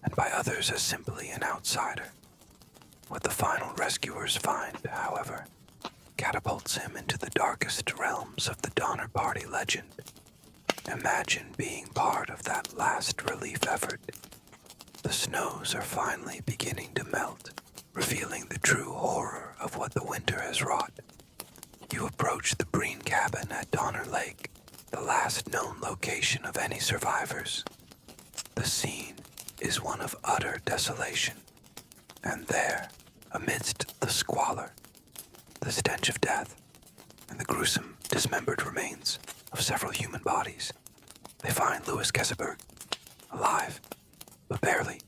and by others as simply an outsider. What the final rescuers find, however, catapults him into the darkest realms of the Donner Party legend. Imagine being part of that last relief effort. The snows are finally beginning to melt, revealing the true horror of what the winter has wrought. You approach the Breen cabin at Donner Lake, the last known location of any survivors. The scene is one of utter desolation, and there, amidst the squalor, the stench of death, and the gruesome, dismembered remains of several human bodies, they find Louis Keseberg, alive, but barely.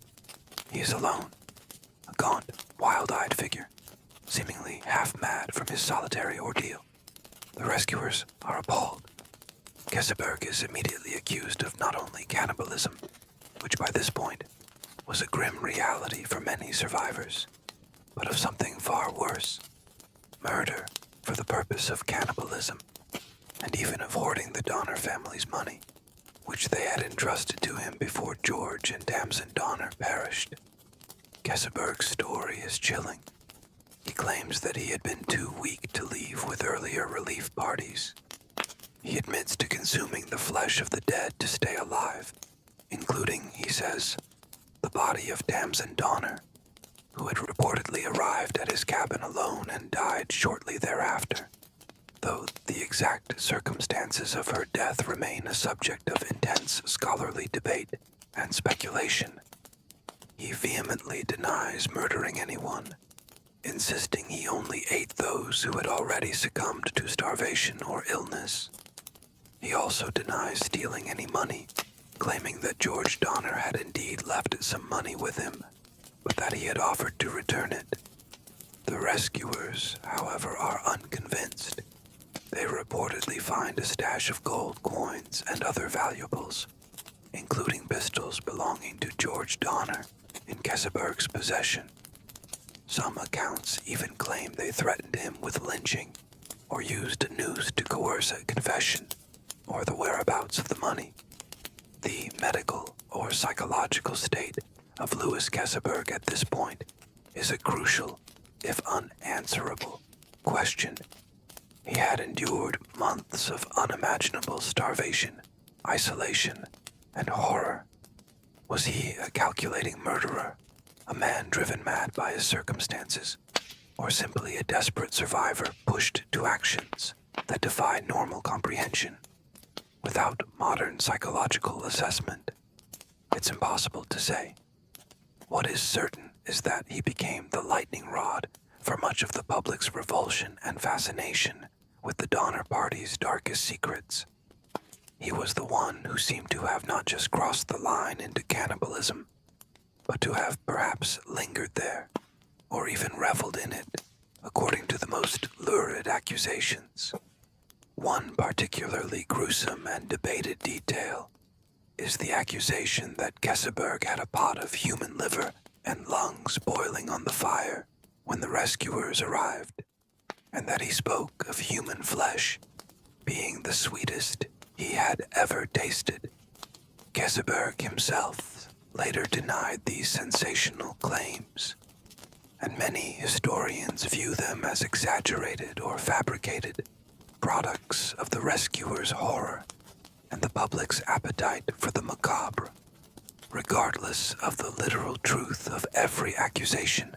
He is alone, a gaunt, wild-eyed figure, seemingly half-mad from his solitary ordeal. The rescuers are appalled. Keseberg is immediately accused of not only cannibalism, which by this point was a grim reality for many survivors, but of something far worse, murder for the purpose of cannibalism, and even of hoarding the Donner family's money, which they had entrusted to him before George and Tamsin Donner perished. Keseberg's story is chilling. He claims that he had been too weak to leave with earlier relief parties. He admits to consuming the flesh of the dead to stay alive, including, he says, the body of Tamsin Donner, who had reportedly arrived at his cabin alone and died shortly thereafter, though the exact circumstances of her death remain a subject of intense scholarly debate and speculation. He vehemently denies murdering anyone, insisting he only ate those who had already succumbed to starvation or illness. He also denies stealing any money, claiming that George Donner had indeed left some money with him, but that he had offered to return it. The rescuers, however, are unconvinced. They reportedly find a stash of gold coins and other valuables, including pistols belonging to George Donner, in Keseberg's possession. Some accounts even claim they threatened him with lynching, or used a noose to coerce a confession, or the whereabouts of the money. The medical or psychological state of Louis Keseberg at this point is a crucial, if unanswerable, question. He had endured months of unimaginable starvation, isolation, and horror. Was he a calculating murderer, a man driven mad by his circumstances, or simply a desperate survivor pushed to actions that defy normal comprehension? Without modern psychological assessment, it's impossible to say. What is certain is that he became the lightning rod for much of the public's revulsion and fascination with the Donner Party's darkest secrets. He was the one who seemed to have not just crossed the line into cannibalism, but to have perhaps lingered there, or even reveled in it, according to the most lurid accusations. One particularly gruesome and debated detail is the accusation that Keseberg had a pot of human liver and lungs boiling on the fire when the rescuers arrived, and that he spoke of human flesh being the sweetest he had ever tasted. Keseberg himself later denied these sensational claims, and many historians view them as exaggerated or fabricated products of the rescuers' horror and the public's appetite for the macabre. Regardless of the literal truth of every accusation,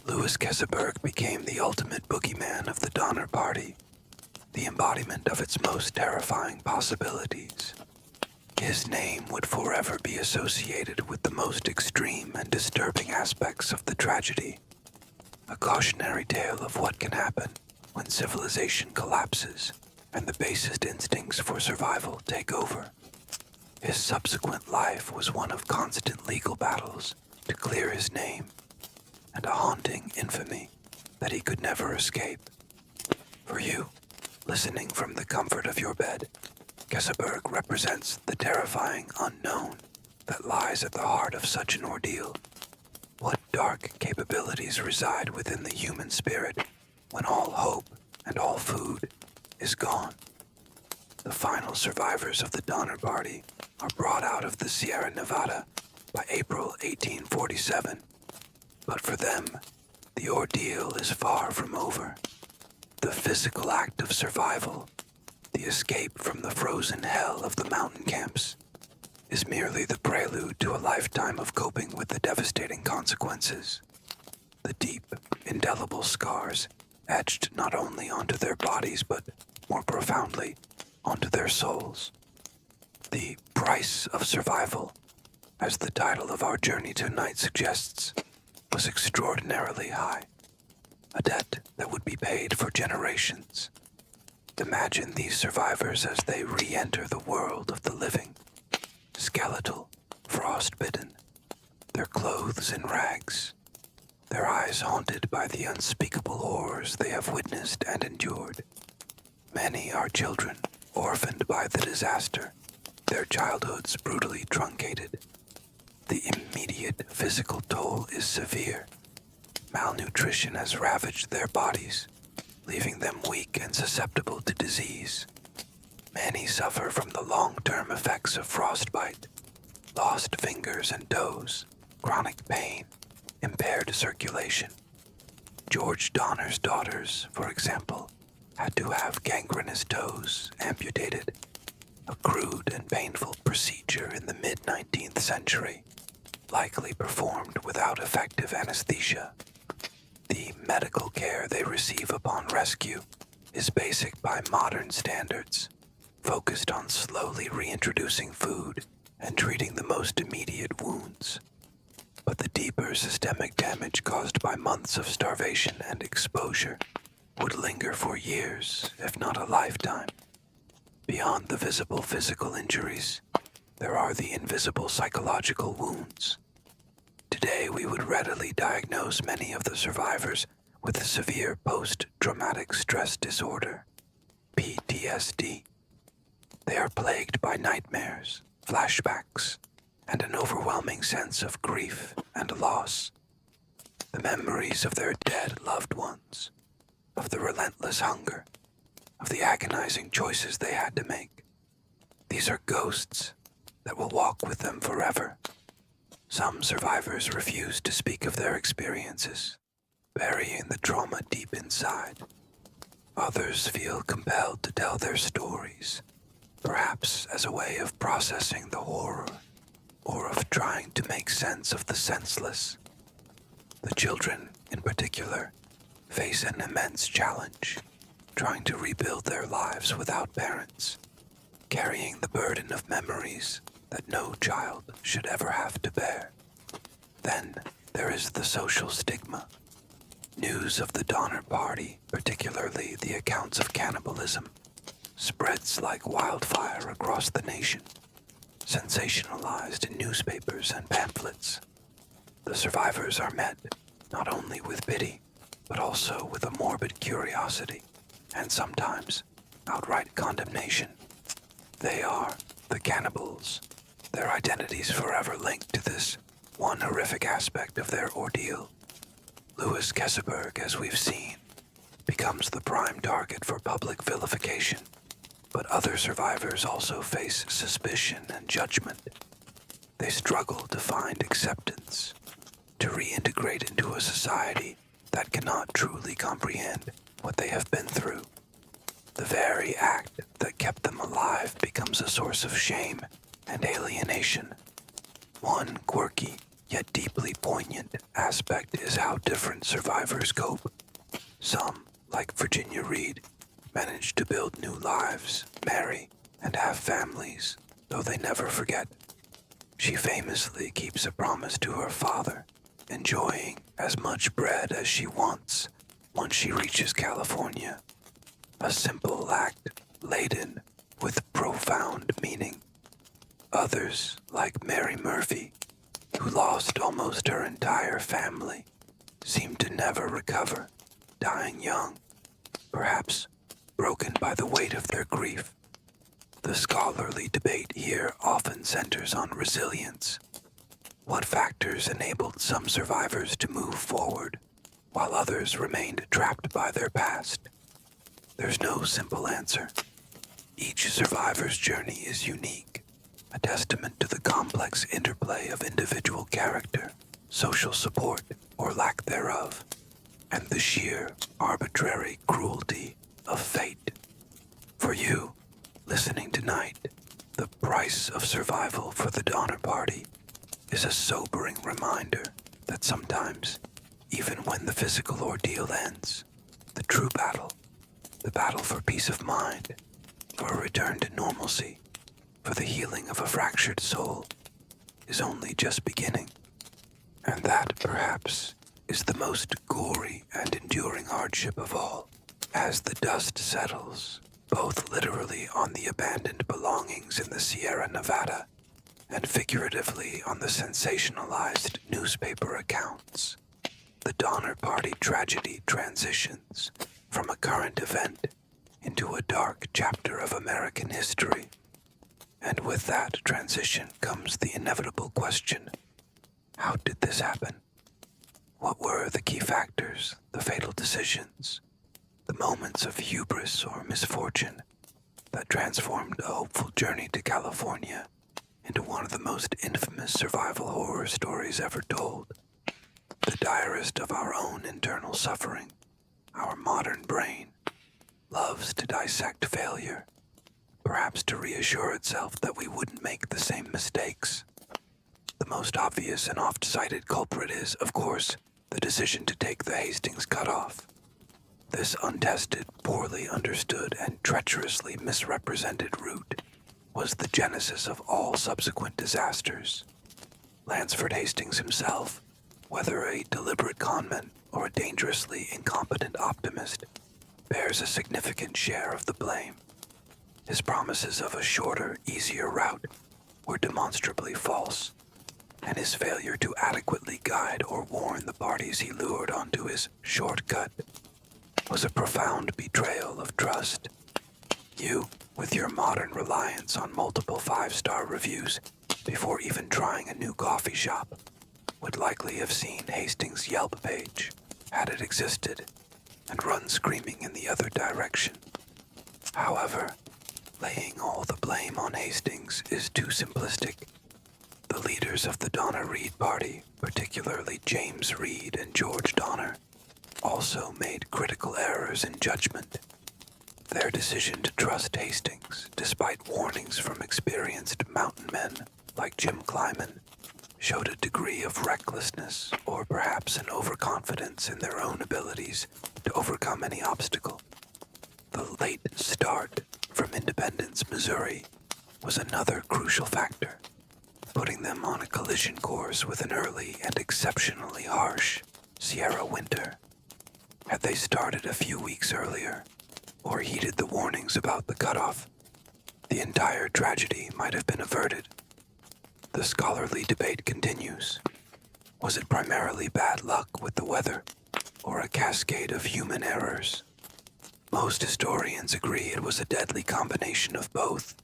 Louis Keseberg became the ultimate boogeyman of the Donner Party, the embodiment of its most terrifying possibilities. His name would forever be associated with the most extreme and disturbing aspects of the tragedy, a cautionary tale of what can happen when civilization collapses and the basest instincts for survival take over. His subsequent life was one of constant legal battles to clear his name, and a haunting infamy that he could never escape. For you, listening from the comfort of your bed, Keseberg represents the terrifying unknown that lies at the heart of such an ordeal. What dark capabilities reside within the human spirit when all hope and all food is gone? The final survivors of the Donner Party are brought out of the Sierra Nevada by April 1847. But for them, the ordeal is far from over. The physical act of survival, the escape from the frozen hell of the mountain camps, is merely the prelude to a lifetime of coping with the devastating consequences. The deep, indelible scars etched not only onto their bodies but, more profoundly, onto their souls. The price of survival, as the title of our journey tonight suggests, was extraordinarily high, a debt that would be paid for generations. Imagine these survivors as they re-enter the world of the living, skeletal, frostbitten, their clothes in rags, their eyes haunted by the unspeakable horrors they have witnessed and endured. Many are children, orphaned by the disaster, their childhoods brutally truncated. The immediate physical toll is severe. Malnutrition has ravaged their bodies, leaving them weak and susceptible to disease. Many suffer from the long-term effects of frostbite, lost fingers and toes, chronic pain, impaired circulation. George Donner's daughters, for example, had to have gangrenous toes amputated, a crude and painful procedure in the mid-19th century, likely performed without effective anesthesia. The medical care they receive upon rescue is basic by modern standards, focused on slowly reintroducing food and treating the most immediate wounds. But the deeper systemic damage caused by months of starvation and exposure would linger for years, if not a lifetime. Beyond the visible physical injuries, there are the invisible psychological wounds. Today, we would readily diagnose many of the survivors with severe post-traumatic stress disorder, PTSD. They are plagued by nightmares, flashbacks, and an overwhelming sense of grief and loss. The memories of their dead loved ones, of the relentless hunger, of the agonizing choices they had to make. These are ghosts that will walk with them forever. Some survivors refuse to speak of their experiences, burying the trauma deep inside. Others feel compelled to tell their stories, perhaps as a way of processing the horror, or of trying to make sense of the senseless. The children, in particular, face an immense challenge, trying to rebuild their lives without parents, carrying the burden of memories that no child should ever have to bear. Then there is the social stigma. News of the Donner Party, particularly the accounts of cannibalism, spreads like wildfire across the nation, sensationalized in newspapers and pamphlets. The survivors are met not only with pity, but also with a morbid curiosity, and sometimes outright condemnation. They are the cannibals, their identities forever linked to this one horrific aspect of their ordeal. Louis Kesselberg, as we've seen, becomes the prime target for public vilification, but other survivors also face suspicion and judgment. They struggle to find acceptance, to reintegrate into a society that cannot truly comprehend what they have been through. The very act that kept them alive becomes a source of shame and alienation. One quirky, yet deeply poignant aspect is how different survivors cope. Some, like Virginia Reed, manage to build new lives, marry, and have families, though they never forget. She famously keeps a promise to her father, enjoying as much bread as she wants once she reaches California. A simple act laden with profound meaning. Others, like Mary Murphy, who lost almost her entire family, seem to never recover, dying young, perhaps broken by the weight of their grief. The scholarly debate here often centers on resilience. What factors enabled some survivors to move forward, while others remained trapped by their past? There's no simple answer. Each survivor's journey is unique, a testament to the complex interplay of individual character, social support, or lack thereof, and the sheer, arbitrary cruelty of fate. For you, listening tonight, the price of survival for the Donner Party is a sobering reminder that sometimes, even when the physical ordeal ends, the true battle, the battle for peace of mind, for a return to normalcy, for the healing of a fractured soul, is only just beginning. And that, perhaps, is the most gory and enduring hardship of all. As the dust settles, both literally on the abandoned belongings in the Sierra Nevada and figuratively on the sensationalized newspaper accounts, the Donner Party tragedy transitions from a current event into a dark chapter of American history. And with that transition comes the inevitable question: how did this happen? What were the key factors, the fatal decisions, the moments of hubris or misfortune that transformed a hopeful journey to California into one of the most infamous survival horror stories ever told? The direst of our own internal suffering, our modern brain loves to dissect failure, perhaps to reassure itself that we wouldn't make the same mistakes. The most obvious and oft-cited culprit is, of course, the decision to take the Hastings Cutoff. This untested, poorly understood, and treacherously misrepresented route was the genesis of all subsequent disasters. Lansford Hastings himself, whether a deliberate conman or a dangerously incompetent optimist, bears a significant share of the blame. His promises of a shorter, easier route were demonstrably false, and his failure to adequately guide or warn the parties he lured onto his shortcut was a profound betrayal of trust. You, with your modern reliance on multiple 5-star reviews before even trying a new coffee shop, would likely have seen Hastings' Yelp page, had it existed, and run screaming in the other direction. However, laying all the blame on Hastings is too simplistic. The leaders of the Donner Reed Party, particularly James Reed and George Donner, also made critical errors in judgment. Their decision to trust Hastings, despite warnings from experienced mountain men like Jim Kleiman, showed a degree of recklessness or perhaps an overconfidence in their own abilities to overcome any obstacle. The late start from Independence, Missouri, was another crucial factor, putting them on a collision course with an early and exceptionally harsh Sierra winter. Had they started a few weeks earlier, or heeded the warnings about the cutoff, the entire tragedy might have been averted. The scholarly debate continues. Was it primarily bad luck with the weather, or a cascade of human errors? Most historians agree it was a deadly combination of both.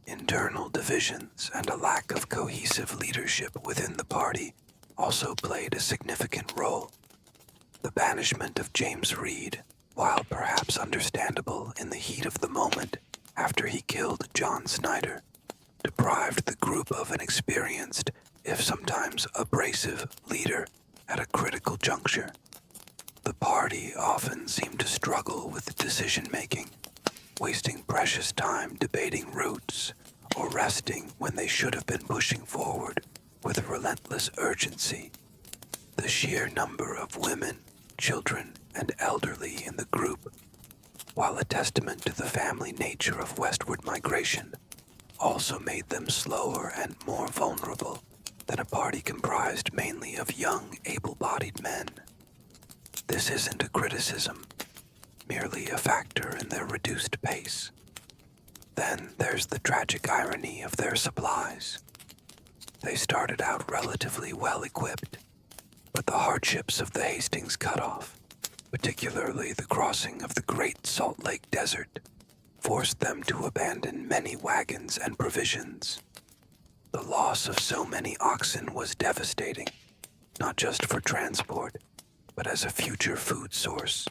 Internal divisions and a lack of cohesive leadership within the party also played a significant role. The banishment of James Reed, while perhaps understandable in the heat of the moment after he killed John Snyder, deprived the group of an experienced, if sometimes abrasive, leader at a critical juncture. The party often seemed to struggle with decision-making, wasting precious time debating routes or resting when they should have been pushing forward with relentless urgency. The sheer number of women, children, and elderly in the group, while a testament to the family nature of westward migration, also made them slower and more vulnerable than a party comprised mainly of young, able-bodied men. This isn't a criticism, merely a factor in their reduced pace. Then there's the tragic irony of their supplies. They started out relatively well-equipped, but the hardships of the Hastings Cutoff, particularly the crossing of the Great Salt Lake Desert, forced them to abandon many wagons and provisions. The loss of so many oxen was devastating, not just for transport, but as a future food source.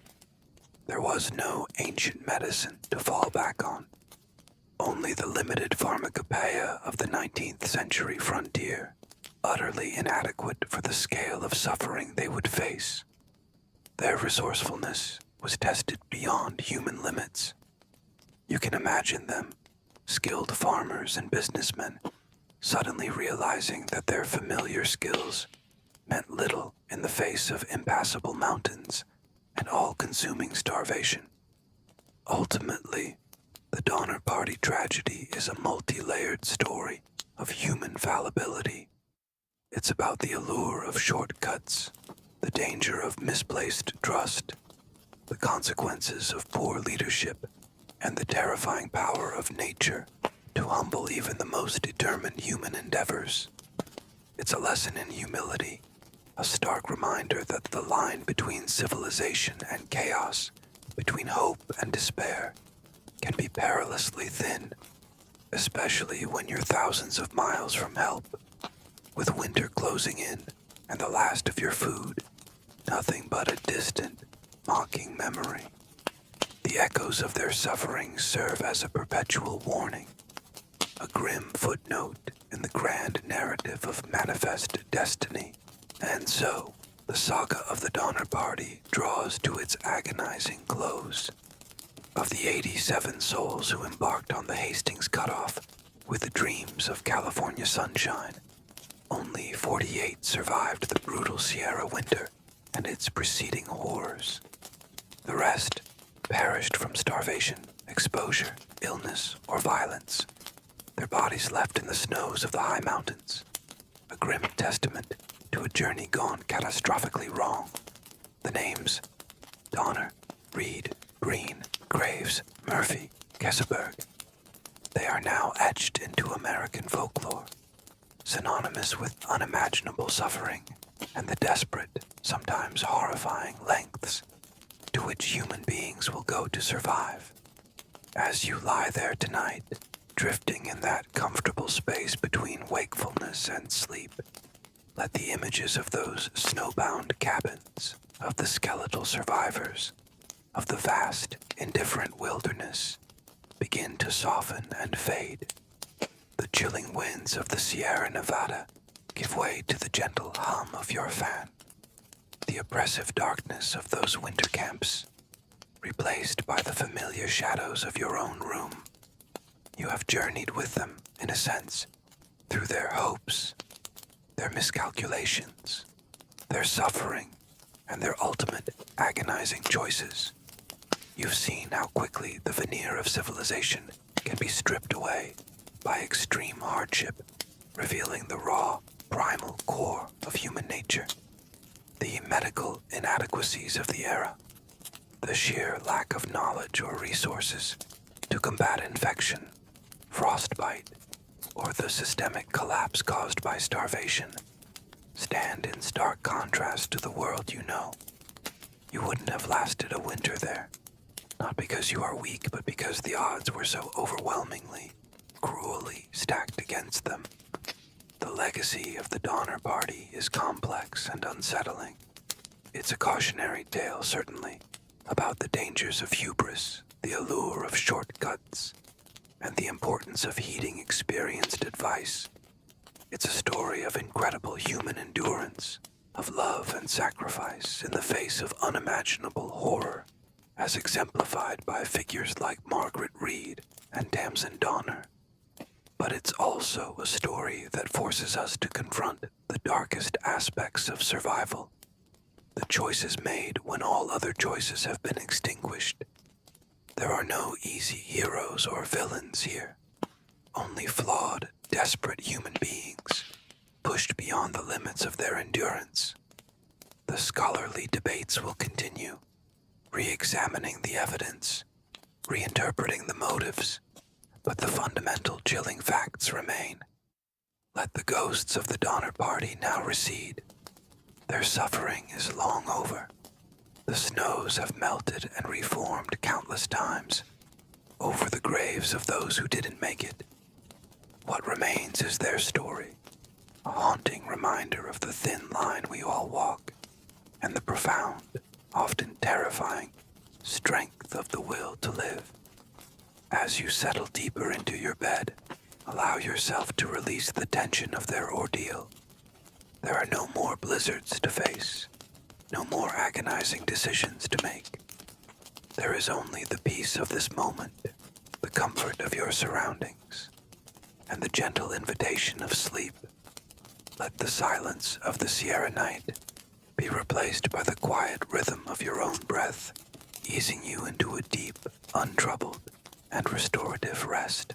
There was no ancient medicine to fall back on, only the limited pharmacopoeia of the 19th century frontier, utterly inadequate for the scale of suffering they would face. Their resourcefulness was tested beyond human limits. You can imagine them, skilled farmers and businessmen, suddenly realizing that their familiar skills meant little in the face of impassable mountains and all-consuming starvation. Ultimately, the Donner Party tragedy is a multi-layered story of human fallibility. It's about the allure of shortcuts, the danger of misplaced trust, the consequences of poor leadership, and the terrifying power of nature to humble even the most determined human endeavors. It's a lesson in humility, a stark reminder that the line between civilization and chaos, between hope and despair, can be perilously thin, especially when you're thousands of miles from help, with winter closing in and the last of your food, nothing but a distant, mocking memory. The echoes of their suffering serve as a perpetual warning, a grim footnote in the grand narrative of manifest destiny. And so, the saga of the Donner Party draws to its agonizing close. Of the 87 souls who embarked on the Hastings Cutoff with the dreams of California sunshine, only 48 survived the brutal Sierra winter and its preceding horrors. The rest perished from starvation, exposure, illness, or violence, their bodies left in the snows of the high mountains, a grim testament to a journey gone catastrophically wrong. The names: Donner, Reed, Green, Graves, Murphy, Kesselberg. They are now etched into American folklore, synonymous with unimaginable suffering and the desperate, sometimes horrifying lengths to which human beings will go to survive. As you lie there tonight, drifting in that comfortable space between wakefulness and sleep, let the images of those snowbound cabins, of the skeletal survivors, of the vast, indifferent wilderness, begin to soften and fade. The chilling winds of the Sierra Nevada give way to the gentle hum of your fan. The oppressive darkness of those winter camps, replaced by the familiar shadows of your own room. You have journeyed with them, in a sense, through their hopes, their miscalculations, their suffering, and their ultimate agonizing choices. You've seen how quickly the veneer of civilization can be stripped away by extreme hardship, revealing the raw, primal core of human nature. The medical inadequacies of the era, the sheer lack of knowledge or resources to combat infection, frostbite, or the systemic collapse caused by starvation stand in stark contrast to the world you know. You wouldn't have lasted a winter there, not because you are weak, but because the odds were so overwhelmingly, cruelly stacked against them. The legacy of the Donner Party is complex and unsettling. It's a cautionary tale, certainly, about the dangers of hubris, the allure of shortcuts, and the importance of heeding experienced advice. It's a story of incredible human endurance, of love and sacrifice in the face of unimaginable horror, as exemplified by figures like Margaret Reed and Tamsin Donner. But it's also a story that forces us to confront the darkest aspects of survival, the choices made when all other choices have been extinguished. There are no easy heroes or villains here, only flawed, desperate human beings, pushed beyond the limits of their endurance. The scholarly debates will continue, re-examining the evidence, reinterpreting the motives, but the fundamental chilling facts remain. Let the ghosts of the Donner Party now recede. Their suffering is long over. The snows have melted and reformed countless times over the graves of those who didn't make it. What remains is their story, a haunting reminder of the thin line we all walk, and the profound, often terrifying, strength of the will to live. As you settle deeper into your bed, allow yourself to release the tension of their ordeal. There are no more blizzards to face, no more agonizing decisions to make. There is only the peace of this moment, the comfort of your surroundings, and the gentle invitation of sleep. Let the silence of the Sierra night be replaced by the quiet rhythm of your own breath, easing you into a deep, untroubled, and restorative rest.